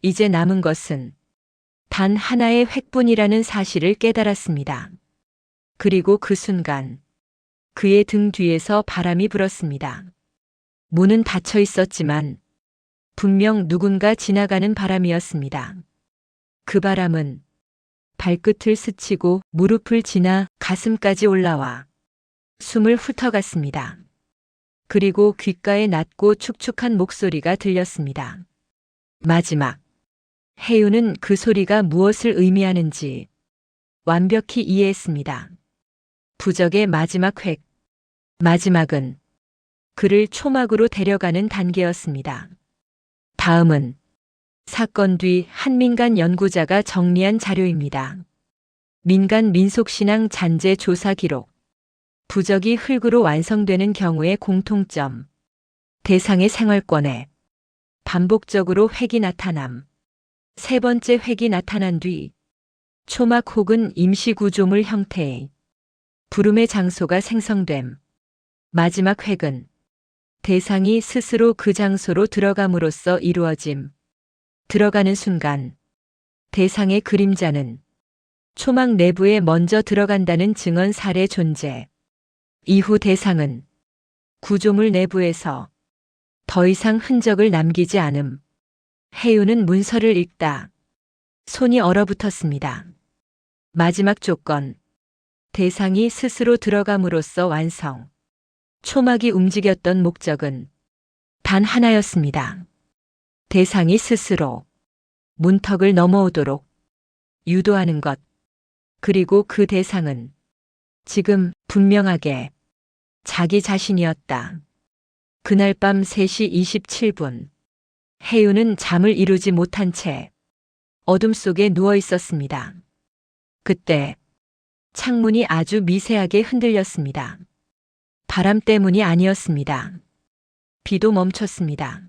이제 남은 것은 단 하나의 획뿐이라는 사실을 깨달았습니다. 그리고 그 순간 그의 등 뒤에서 바람이 불었습니다. 문은 닫혀 있었지만 분명 누군가 지나가는 바람이었습니다. 그 바람은 발끝을 스치고 무릎을 지나 가슴까지 올라와 숨을 훑어갔습니다. 그리고 귓가에 낮고 축축한 목소리가 들렸습니다. 마지막. 혜윤은 그 소리가 무엇을 의미하는지 완벽히 이해했습니다. 부적의 마지막 획. 마지막은 그를 초막으로 데려가는 단계였습니다. 다음은 사건 뒤 한 민간 연구자가 정리한 자료입니다. 민간 민속신앙 잔재 조사 기록. 부적이 흙으로 완성되는 경우의 공통점. 대상의 생활권에 반복적으로 획이 나타남. 세 번째 획이 나타난 뒤 초막 혹은 임시구조물 형태의 부름의 장소가 생성됨. 마지막 획은 대상이 스스로 그 장소로 들어감으로써 이루어짐. 들어가는 순간 대상의 그림자는 초막 내부에 먼저 들어간다는 증언 사례 존재. 이후 대상은 구조물 내부에서 더 이상 흔적을 남기지 않음. 해유는 문서를 읽다. 손이 얼어붙었습니다. 마지막 조건. 대상이 스스로 들어감으로써 완성. 초막이 움직였던 목적은 단 하나였습니다. 대상이 스스로 문턱을 넘어오도록 유도하는 것. 그리고 그 대상은 지금 분명하게 자기 자신이었다. 그날 밤 3시 27분. 해유는 잠을 이루지 못한 채 어둠 속에 누워 있었습니다. 그때 창문이 아주 미세하게 흔들렸습니다. 바람 때문이 아니었습니다. 비도 멈췄습니다.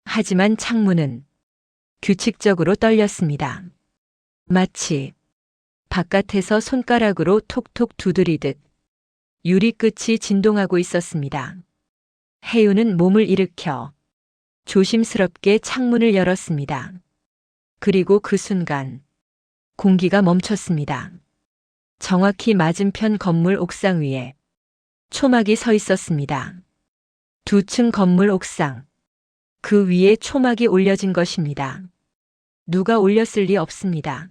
하지만 창문은 규칙적으로 떨렸습니다. 마치 바깥에서 손가락으로 톡톡 두드리듯 유리 끝이 진동하고 있었습니다. 해유는 몸을 일으켜 조심스럽게 창문을 열었습니다. 그리고 그 순간 공기가 멈췄습니다. 정확히 맞은편 건물 옥상 위에 초막이 서 있었습니다. 2층 건물 옥상. 그 위에 초막이 올려진 것입니다. 누가 올렸을 리 없습니다.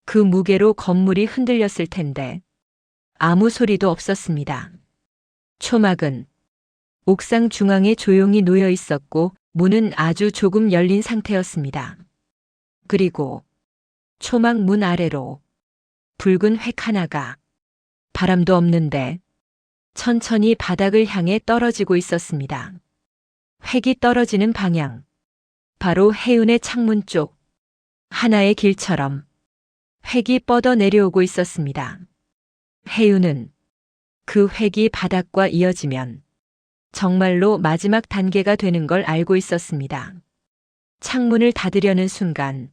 그 무게로 건물이 흔들렸을 텐데 아무 소리도 없었습니다. 초막은 옥상 중앙에 조용히 놓여 있었고 문은 아주 조금 열린 상태였습니다. 그리고 초막 문 아래로 붉은 획 하나가 바람도 없는데 천천히 바닥을 향해 떨어지고 있었습니다. 획이 떨어지는 방향. 바로 해운의 창문 쪽. 하나의 길처럼 획이 뻗어 내려오고 있었습니다. 해운은 그 획이 바닥과 이어지면 정말로 마지막 단계가 되는 걸 알고 있었습니다. 창문을 닫으려는 순간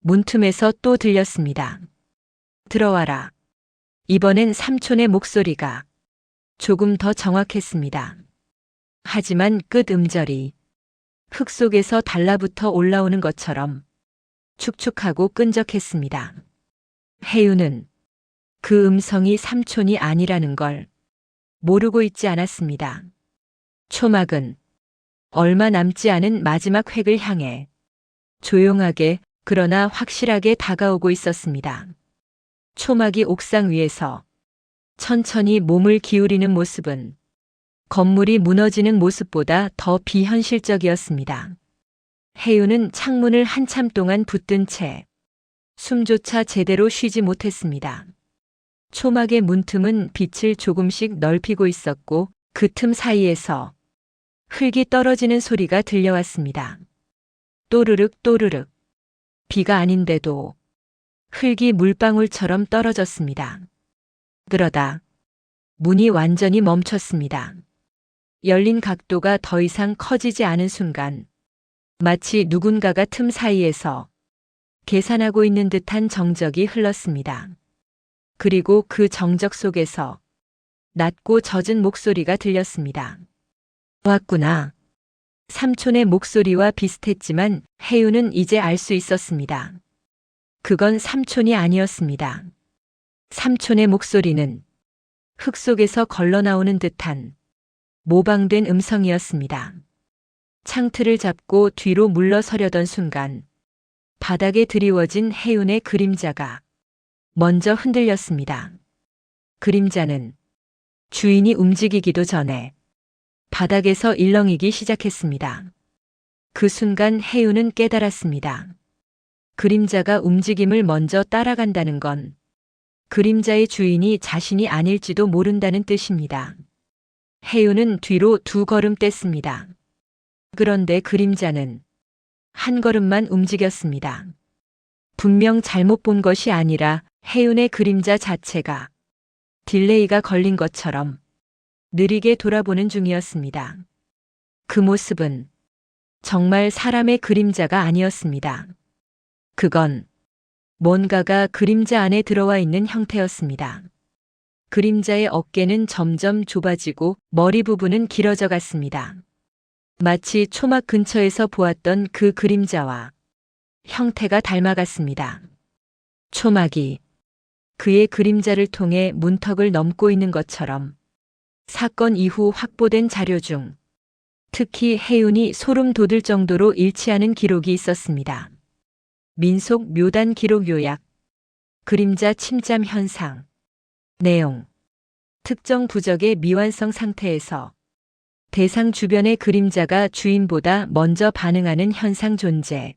문틈에서 또 들렸습니다. 들어와라. 이번엔 삼촌의 목소리가 조금 더 정확했습니다. 하지만 끝 음절이 흙 속에서 달라붙어 올라오는 것처럼 축축하고 끈적했습니다. 해유는 그 음성이 삼촌이 아니라는 걸 모르고 있지 않았습니다. 초막은 얼마 남지 않은 마지막 획을 향해 조용하게 그러나 확실하게 다가오고 있었습니다. 초막이 옥상 위에서 천천히 몸을 기울이는 모습은 건물이 무너지는 모습보다 더 비현실적이었습니다. 해유는 창문을 한참 동안 붙든 채 숨조차 제대로 쉬지 못했습니다. 초막의 문틈은 빛을 조금씩 넓히고 있었고 그 틈 사이에서 흙이 떨어지는 소리가 들려왔습니다. 또르륵 또르륵. 비가 아닌데도 흙이 물방울처럼 떨어졌습니다. 그러다 문이 완전히 멈췄습니다. 열린 각도가 더 이상 커지지 않은 순간 마치 누군가가 틈 사이에서 계산하고 있는 듯한 정적이 흘렀습니다. 그리고 그 정적 속에서 낮고 젖은 목소리가 들렸습니다. 왔구나. 삼촌의 목소리와 비슷했지만 해유는 이제 알 수 있었습니다. 그건 삼촌이 아니었습니다. 삼촌의 목소리는 흙 속에서 걸러나오는 듯한 모방된 음성이었습니다. 창틀을 잡고 뒤로 물러서려던 순간 바닥에 드리워진 해운의 그림자가 먼저 흔들렸습니다. 그림자는 주인이 움직이기도 전에 바닥에서 일렁이기 시작했습니다. 그 순간 해운은 깨달았습니다. 그림자가 움직임을 먼저 따라간다는 건 그림자의 주인이 자신이 아닐지도 모른다는 뜻입니다. 해운은 뒤로 2걸음 뗐습니다. 그런데 그림자는 한 걸음만 움직였습니다. 분명 잘못 본 것이 아니라 해운의 그림자 자체가 딜레이가 걸린 것처럼 느리게 돌아보는 중이었습니다. 그 모습은 정말 사람의 그림자가 아니었습니다. 그건 뭔가가 그림자 안에 들어와 있는 형태였습니다. 그림자의 어깨는 점점 좁아지고 머리 부분은 길어져 갔습니다. 마치 초막 근처에서 보았던 그 그림자와 형태가 닮아갔습니다. 초막이 그의 그림자를 통해 문턱을 넘고 있는 것처럼 사건 이후 확보된 자료 중 특히 해운이 소름 돋을 정도로 일치하는 기록이 있었습니다. 민속 묘단 기록 요약, 그림자 침잠 현상, 내용, 특정 부적의 미완성 상태에서 대상 주변의 그림자가 주인보다 먼저 반응하는 현상 존재,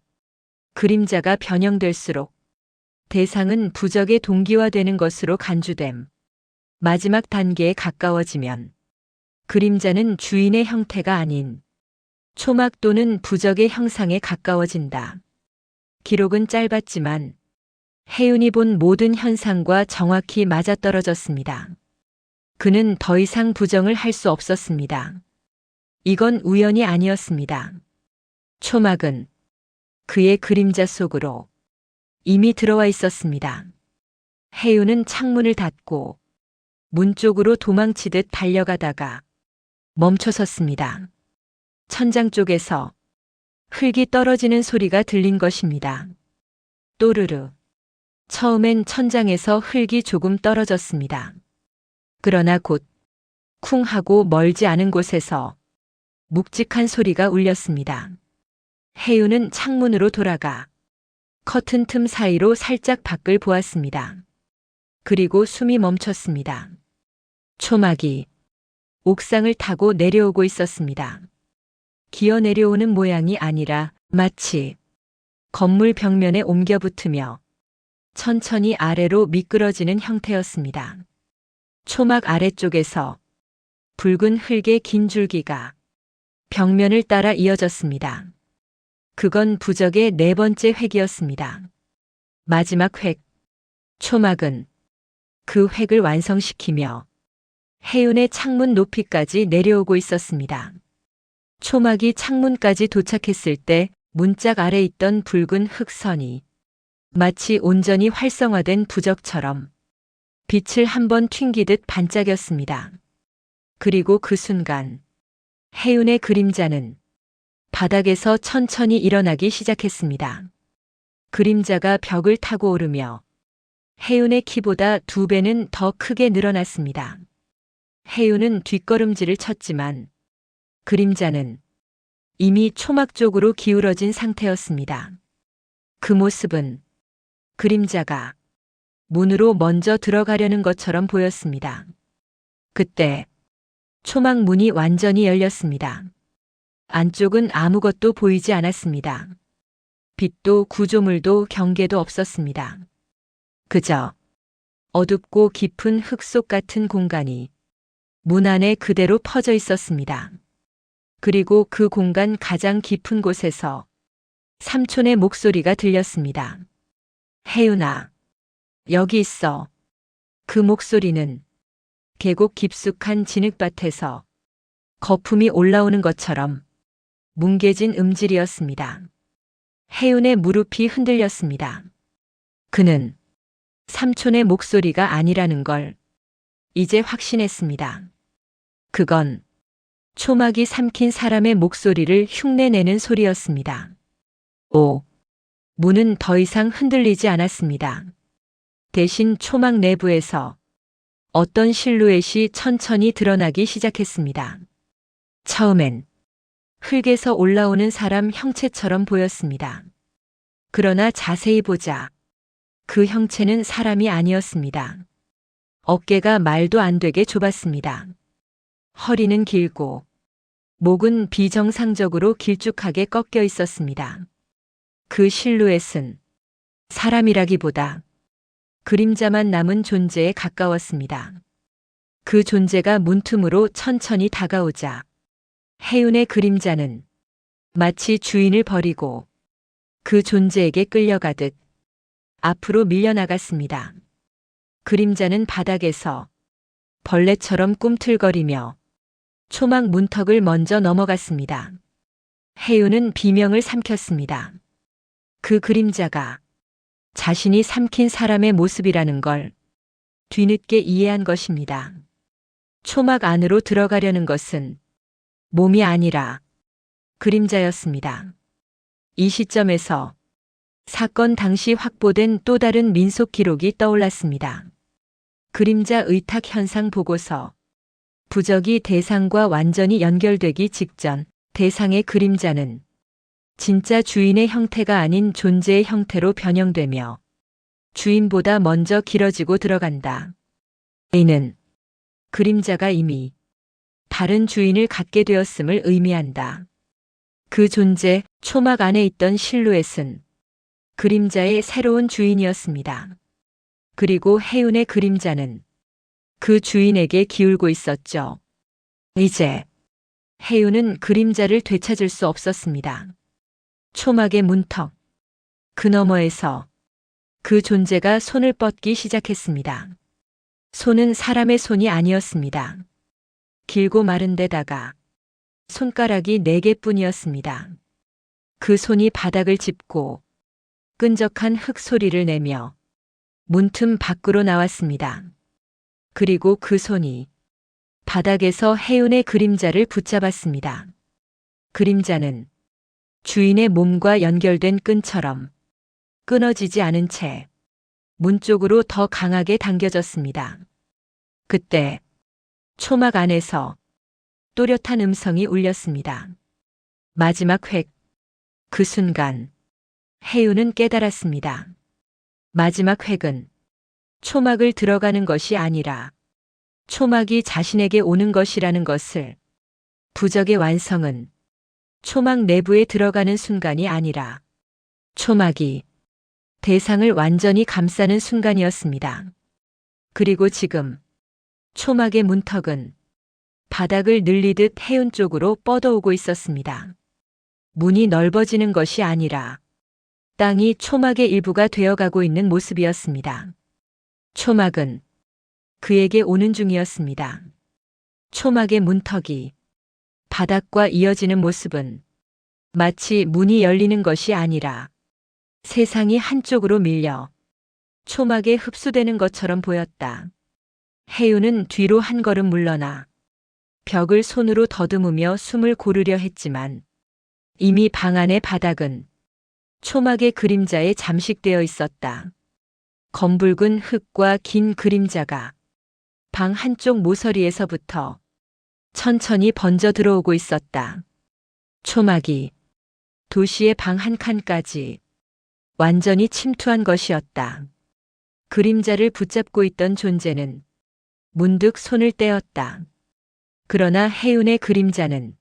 그림자가 변형될수록 대상은 부적의 동기화되는 것으로 간주됨, 마지막 단계에 가까워지면 그림자는 주인의 형태가 아닌 초막 또는 부적의 형상에 가까워진다. 기록은 짧았지만 해운이 본 모든 현상과 정확히 맞아떨어졌습니다. 그는 더 이상 부정을 할 수 없었습니다. 이건 우연이 아니었습니다. 초막은 그의 그림자 속으로 이미 들어와 있었습니다. 해운은 창문을 닫고 문 쪽으로 도망치듯 달려가다가 멈춰섰습니다. 천장 쪽에서 흙이 떨어지는 소리가 들린 것입니다. 또르르. 처음엔 천장에서 흙이 조금 떨어졌습니다. 그러나 곧 쿵 하고 멀지 않은 곳에서 묵직한 소리가 울렸습니다. 해운은 창문으로 돌아가 커튼 틈 사이로 살짝 밖을 보았습니다. 그리고 숨이 멈췄습니다. 초막이 옥상을 타고 내려오고 있었습니다. 기어 내려오는 모양이 아니라 마치 건물 벽면에 옮겨 붙으며 천천히 아래로 미끄러지는 형태였습니다. 초막 아래쪽에서 붉은 흙의 긴 줄기가 벽면을 따라 이어졌습니다. 그건 부적의 네 번째 획이었습니다. 마지막 획. 초막은 그 획을 완성시키며 해운의 창문 높이까지 내려오고 있었습니다. 초막이 창문까지 도착했을 때 문짝 아래 있던 붉은 흙선이 마치 온전히 활성화된 부적처럼 빛을 한번 튕기듯 반짝였습니다. 그리고 그 순간 해운의 그림자는 바닥에서 천천히 일어나기 시작했습니다. 그림자가 벽을 타고 오르며 해운의 키보다 2배는 더 크게 늘어났습니다. 해운은 뒷걸음질을 쳤지만 그림자는 이미 초막 쪽으로 기울어진 상태였습니다. 그 모습은 그림자가 문으로 먼저 들어가려는 것처럼 보였습니다. 그때 초막 문이 완전히 열렸습니다. 안쪽은 아무것도 보이지 않았습니다. 빛도 구조물도 경계도 없었습니다. 그저 어둡고 깊은 흙속 같은 공간이 문 안에 그대로 퍼져 있었습니다. 그리고 그 공간 가장 깊은 곳에서 삼촌의 목소리가 들렸습니다. 해운아, 여기 있어. 그 목소리는 계곡 깊숙한 진흙밭에서 거품이 올라오는 것처럼 뭉개진 음질이었습니다. 해운의 무릎이 흔들렸습니다. 그는 삼촌의 목소리가 아니라는 걸 이제 확신했습니다. 그건 초막이 삼킨 사람의 목소리를 흉내내는 소리였습니다. 문은 더 이상 흔들리지 않았습니다. 대신 초막 내부에서 어떤 실루엣이 천천히 드러나기 시작했습니다. 처음엔 흙에서 올라오는 사람 형체처럼 보였습니다. 그러나 자세히 보자 그 형체는 사람이 아니었습니다. 어깨가 말도 안 되게 좁았습니다. 허리는 길고 목은 비정상적으로 길쭉하게 꺾여 있었습니다. 그 실루엣은 사람이라기보다 그림자만 남은 존재에 가까웠습니다. 그 존재가 문틈으로 천천히 다가오자 해운의 그림자는 마치 주인을 버리고 그 존재에게 끌려가듯 앞으로 밀려나갔습니다. 그림자는 바닥에서 벌레처럼 꿈틀거리며 초막 문턱을 먼저 넘어갔습니다. 해운은 비명을 삼켰습니다. 그 그림자가 자신이 삼킨 사람의 모습이라는 걸 뒤늦게 이해한 것입니다. 초막 안으로 들어가려는 것은 몸이 아니라 그림자였습니다. 이 시점에서 사건 당시 확보된 또 다른 민속 기록이 떠올랐습니다. 그림자 의탁 현상 보고서. 부적이 대상과 완전히 연결되기 직전 대상의 그림자는 진짜 주인의 형태가 아닌 존재의 형태로 변형되며 주인보다 먼저 길어지고 들어간다. 이는 그림자가 이미 다른 주인을 갖게 되었음을 의미한다. 그 존재, 초막 안에 있던 실루엣은 그림자의 새로운 주인이었습니다. 그리고 해운의 그림자는 그 주인에게 기울고 있었죠. 이제 해운은 그림자를 되찾을 수 없었습니다. 초막의 문턱, 그 너머에서 그 존재가 손을 뻗기 시작했습니다. 손은 사람의 손이 아니었습니다. 길고 마른 데다가 손가락이 4개뿐이었습니다. 그 손이 바닥을 짚고 끈적한 흙 소리를 내며 문틈 밖으로 나왔습니다. 그리고 그 손이 바닥에서 해운의 그림자를 붙잡았습니다. 그림자는 주인의 몸과 연결된 끈처럼 끊어지지 않은 채 문 쪽으로 더 강하게 당겨졌습니다. 그때 초막 안에서 또렷한 음성이 울렸습니다. 마지막 획. 그 순간 해운은 깨달았습니다. 마지막 획은 초막을 들어가는 것이 아니라 초막이 자신에게 오는 것이라는 것을, 부적의 완성은 초막 내부에 들어가는 순간이 아니라 초막이 대상을 완전히 감싸는 순간이었습니다. 그리고 지금 초막의 문턱은 바닥을 늘리듯 해운 쪽으로 뻗어오고 있었습니다. 문이 넓어지는 것이 아니라 땅이 초막의 일부가 되어가고 있는 모습이었습니다. 초막은 그에게 오는 중이었습니다. 초막의 문턱이 바닥과 이어지는 모습은 마치 문이 열리는 것이 아니라 세상이 한쪽으로 밀려 초막에 흡수되는 것처럼 보였다. 해운은 뒤로 한 걸음 물러나 벽을 손으로 더듬으며 숨을 고르려 했지만 이미 방 안의 바닥은 초막의 그림자에 잠식되어 있었다. 검붉은 흙과 긴 그림자가 방 한쪽 모서리에서부터 천천히 번져 들어오고 있었다. 초막이 도시의 방 한 칸까지 완전히 침투한 것이었다. 그림자를 붙잡고 있던 존재는 문득 손을 떼었다. 그러나 해운의 그림자는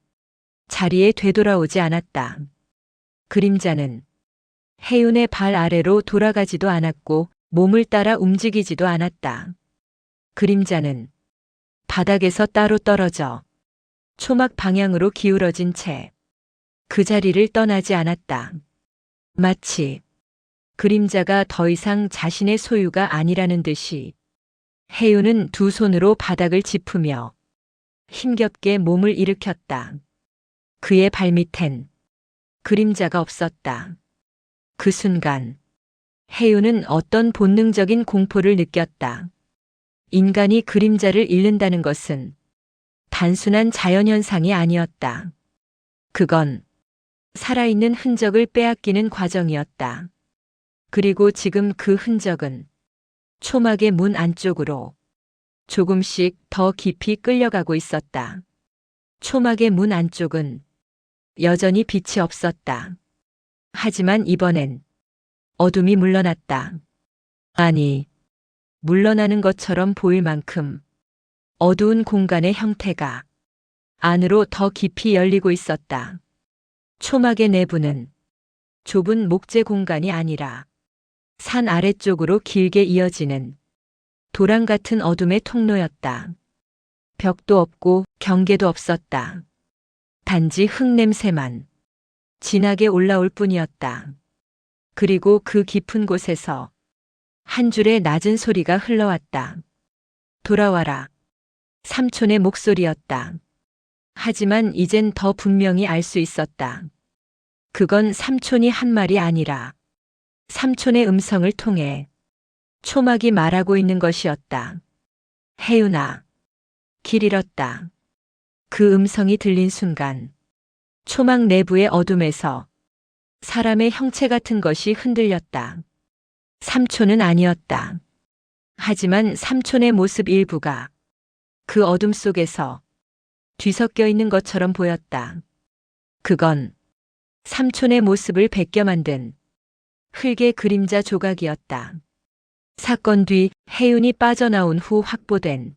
자리에 되돌아오지 않았다. 그림자는 해운의 발 아래로 돌아가지도 않았고 몸을 따라 움직이지도 않았다. 그림자는 바닥에서 따로 떨어져 초막 방향으로 기울어진 채 그 자리를 떠나지 않았다. 마치 그림자가 더 이상 자신의 소유가 아니라는 듯이 해운은 두 손으로 바닥을 짚으며 힘겹게 몸을 일으켰다. 그의 발밑엔 그림자가 없었다. 그 순간 해운은 어떤 본능적인 공포를 느꼈다. 인간이 그림자를 잃는다는 것은 단순한 자연현상이 아니었다. 그건 살아있는 흔적을 빼앗기는 과정이었다. 그리고 지금 그 흔적은 초막의 문 안쪽으로 조금씩 더 깊이 끌려가고 있었다. 초막의 문 안쪽은 여전히 빛이 없었다. 하지만 이번엔 어둠이 물러났다. 아니, 물러나는 것처럼 보일 만큼 어두운 공간의 형태가 안으로 더 깊이 열리고 있었다. 초막의 내부는 좁은 목재 공간이 아니라 산 아래쪽으로 길게 이어지는 도랑 같은 어둠의 통로였다. 벽도 없고 경계도 없었다. 단지 흙냄새만 진하게 올라올 뿐이었다. 그리고 그 깊은 곳에서 한 줄의 낮은 소리가 흘러왔다. 돌아와라. 삼촌의 목소리였다. 하지만 이젠 더 분명히 알 수 있었다. 그건 삼촌이 한 말이 아니라 삼촌의 음성을 통해 초막이 말하고 있는 것이었다. 혜윤아, 길 잃었다. 그 음성이 들린 순간 초막 내부의 어둠에서 사람의 형체 같은 것이 흔들렸다. 삼촌은 아니었다. 하지만 삼촌의 모습 일부가 그 어둠 속에서 뒤섞여 있는 것처럼 보였다. 그건 삼촌의 모습을 베껴 만든 흙의 그림자 조각이었다. 사건 뒤 혜윤이 빠져나온 후 확보된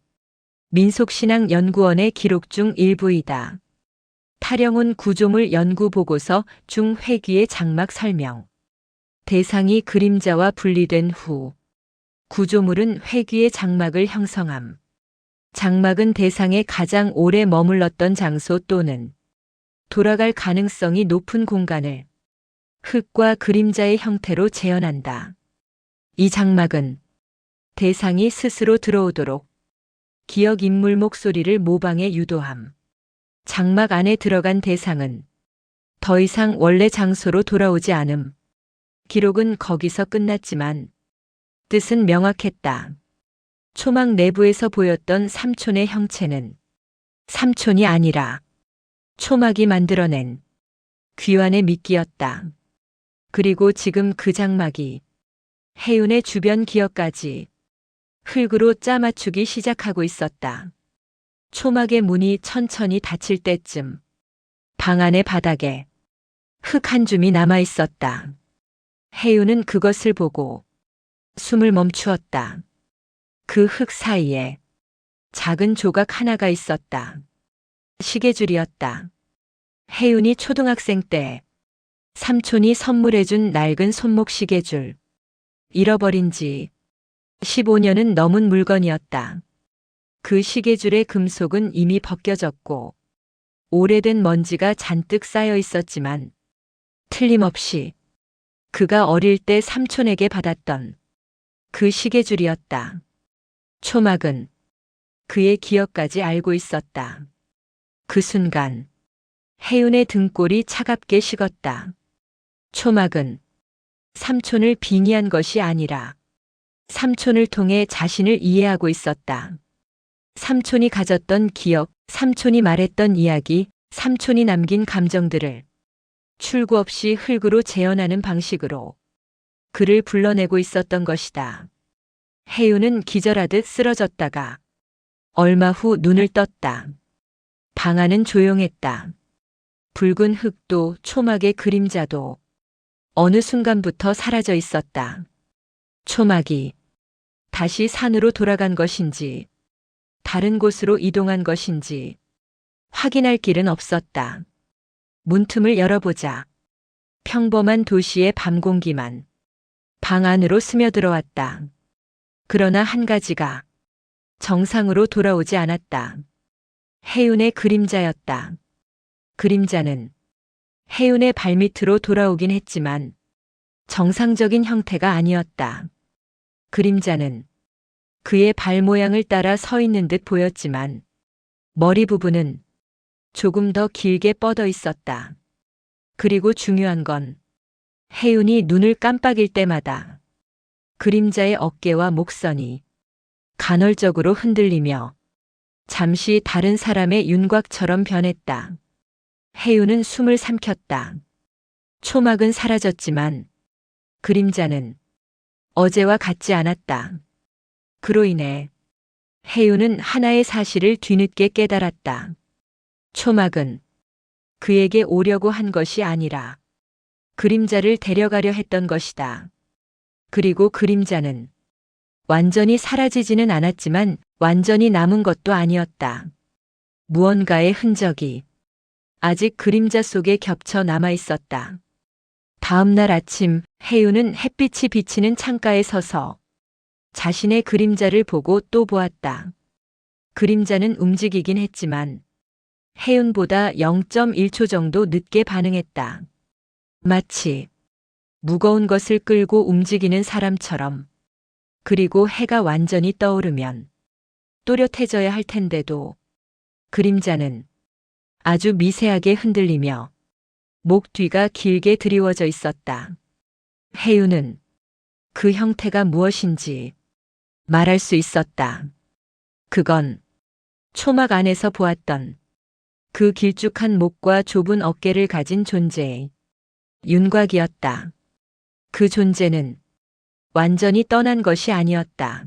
민속신앙연구원의 기록 중 일부이다. 탈영훈 구조물 연구 보고서 중 회귀의 장막 설명. 대상이 그림자와 분리된 후 구조물은 회귀의 장막을 형성함. 장막은 대상에 가장 오래 머물렀던 장소 또는 돌아갈 가능성이 높은 공간을 흙과 그림자의 형태로 재현한다. 이 장막은 대상이 스스로 들어오도록 기억 인물 목소리를 모방해 유도함. 장막 안에 들어간 대상은 더 이상 원래 장소로 돌아오지 않음. 기록은 거기서 끝났지만 뜻은 명확했다. 초막 내부에서 보였던 삼촌의 형체는 삼촌이 아니라 초막이 만들어낸 귀환의 미끼였다. 그리고 지금 그 장막이 혜윤의 주변 기억까지 흙으로 짜맞추기 시작하고 있었다. 초막의 문이 천천히 닫힐 때쯤 방 안의 바닥에 흙 한 줌이 남아 있었다. 혜윤은 그것을 보고 숨을 멈추었다. 그 흙 사이에 작은 조각 하나가 있었다. 시계줄이었다. 혜윤이 초등학생 때 삼촌이 선물해준 낡은 손목 시계줄. 잃어버린 지 15년은 넘은 물건이었다. 그 시계줄의 금속은 이미 벗겨졌고 오래된 먼지가 잔뜩 쌓여 있었지만 틀림없이 그가 어릴 때 삼촌에게 받았던 그 시계줄이었다. 초막은 그의 기억까지 알고 있었다. 그 순간 혜윤의 등골이 차갑게 식었다. 초막은 삼촌을 빙의한 것이 아니라 삼촌을 통해 자신을 이해하고 있었다. 삼촌이 가졌던 기억, 삼촌이 말했던 이야기, 삼촌이 남긴 감정들을 출구 없이 흙으로 재현하는 방식으로 그를 불러내고 있었던 것이다. 혜윤은 기절하듯 쓰러졌다가 얼마 후 눈을 떴다. 방 안은 조용했다. 붉은 흙도 초막의 그림자도 어느 순간부터 사라져 있었다. 초막이 다시 산으로 돌아간 것인지 다른 곳으로 이동한 것인지 확인할 길은 없었다. 문틈을 열어보자 평범한 도시의 밤 공기만 방 안으로 스며들어왔다. 그러나 한 가지가 정상으로 돌아오지 않았다. 혜윤의 그림자였다. 그림자는 혜윤의 발밑으로 돌아오긴 했지만 정상적인 형태가 아니었다. 그림자는 그의 발 모양을 따라 서 있는 듯 보였지만 머리 부분은 조금 더 길게 뻗어 있었다. 그리고 중요한 건 혜윤이 눈을 깜빡일 때마다 그림자의 어깨와 목선이 간헐적으로 흔들리며 잠시 다른 사람의 윤곽처럼 변했다. 혜윤은 숨을 삼켰다. 초막은 사라졌지만 그림자는 어제와 같지 않았다. 그로 인해 혜윤은 하나의 사실을 뒤늦게 깨달았다. 초막은 그에게 오려고 한 것이 아니라 그림자를 데려가려 했던 것이다. 그리고 그림자는 완전히 사라지지는 않았지만 완전히 남은 것도 아니었다. 무언가의 흔적이 아직 그림자 속에 겹쳐 남아 있었다. 다음 날 아침 혜윤은 햇빛이 비치는 창가에 서서 자신의 그림자를 보고 또 보았다. 그림자는 움직이긴 했지만 혜윤보다 0.1초 정도 늦게 반응했다. 마치 무거운 것을 끌고 움직이는 사람처럼. 그리고 해가 완전히 떠오르면 또렷해져야 할 텐데도 그림자는 아주 미세하게 흔들리며 목 뒤가 길게 드리워져 있었다. 혜윤은 그 형태가 무엇인지 말할 수 있었다. 그건 초막 안에서 보았던 그 길쭉한 목과 좁은 어깨를 가진 존재의 윤곽이었다. 그 존재는 완전히 떠난 것이 아니었다.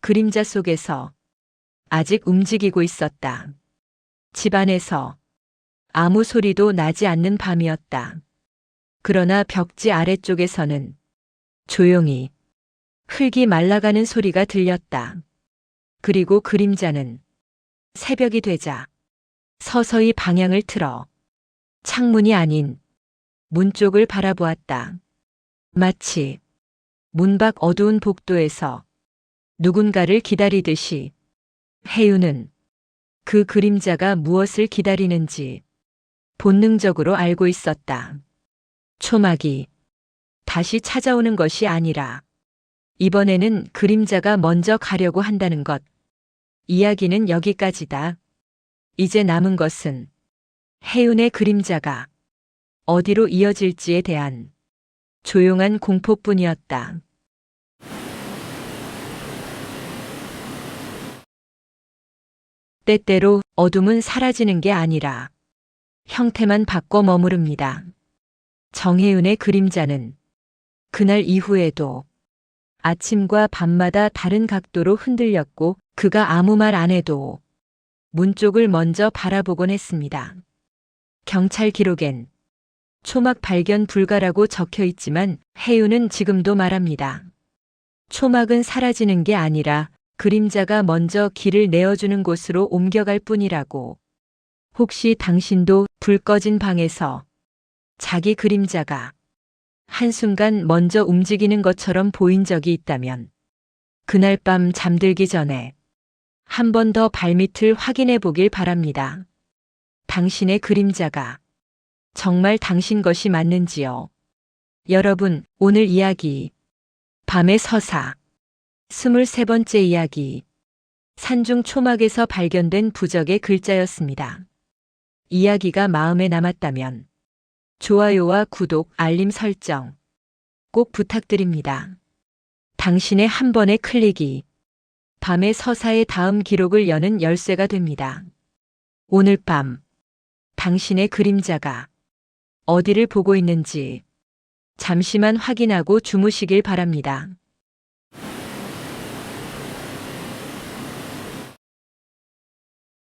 그림자 속에서 아직 움직이고 있었다. 집안에서 아무 소리도 나지 않는 밤이었다. 그러나 벽지 아래쪽에서는 조용히 흙이 말라가는 소리가 들렸다. 그리고 그림자는 새벽이 되자 서서히 방향을 틀어 창문이 아닌 문 쪽을 바라보았다. 마치 문 밖 어두운 복도에서 누군가를 기다리듯이. 혜윤은 그 그림자가 무엇을 기다리는지 본능적으로 알고 있었다. 초막이 다시 찾아오는 것이 아니라 이번에는 그림자가 먼저 가려고 한다는 것. 이야기는 여기까지다. 이제 남은 것은 혜윤의 그림자가 어디로 이어질지에 대한 조용한 공포뿐이었다. 때때로 어둠은 사라지는 게 아니라 형태만 바꿔 머무릅니다. 정혜윤의 그림자는 그날 이후에도 아침과 밤마다 다른 각도로 흔들렸고 그가 아무 말 안 해도 문 쪽을 먼저 바라보곤 했습니다. 경찰 기록엔 초막 발견 불가라고 적혀 있지만 혜윤은 지금도 말합니다. 초막은 사라지는 게 아니라 그림자가 먼저 길을 내어주는 곳으로 옮겨갈 뿐이라고. 혹시 당신도 불 꺼진 방에서 자기 그림자가 한순간 먼저 움직이는 것처럼 보인 적이 있다면 그날 밤 잠들기 전에 한 번 더 발밑을 확인해 보길 바랍니다. 당신의 그림자가 정말 당신 것이 맞는지요? 여러분, 오늘 이야기 밤의 서사 23번째 이야기 산중 초막에서 발견된 부적의 글자였습니다. 이야기가 마음에 남았다면 좋아요와 구독, 알림 설정 꼭 부탁드립니다. 당신의 한 번의 클릭이 밤의 서사의 다음 기록을 여는 열쇠가 됩니다. 오늘 밤 당신의 그림자가 어디를 보고 있는지 잠시만 확인하고 주무시길 바랍니다.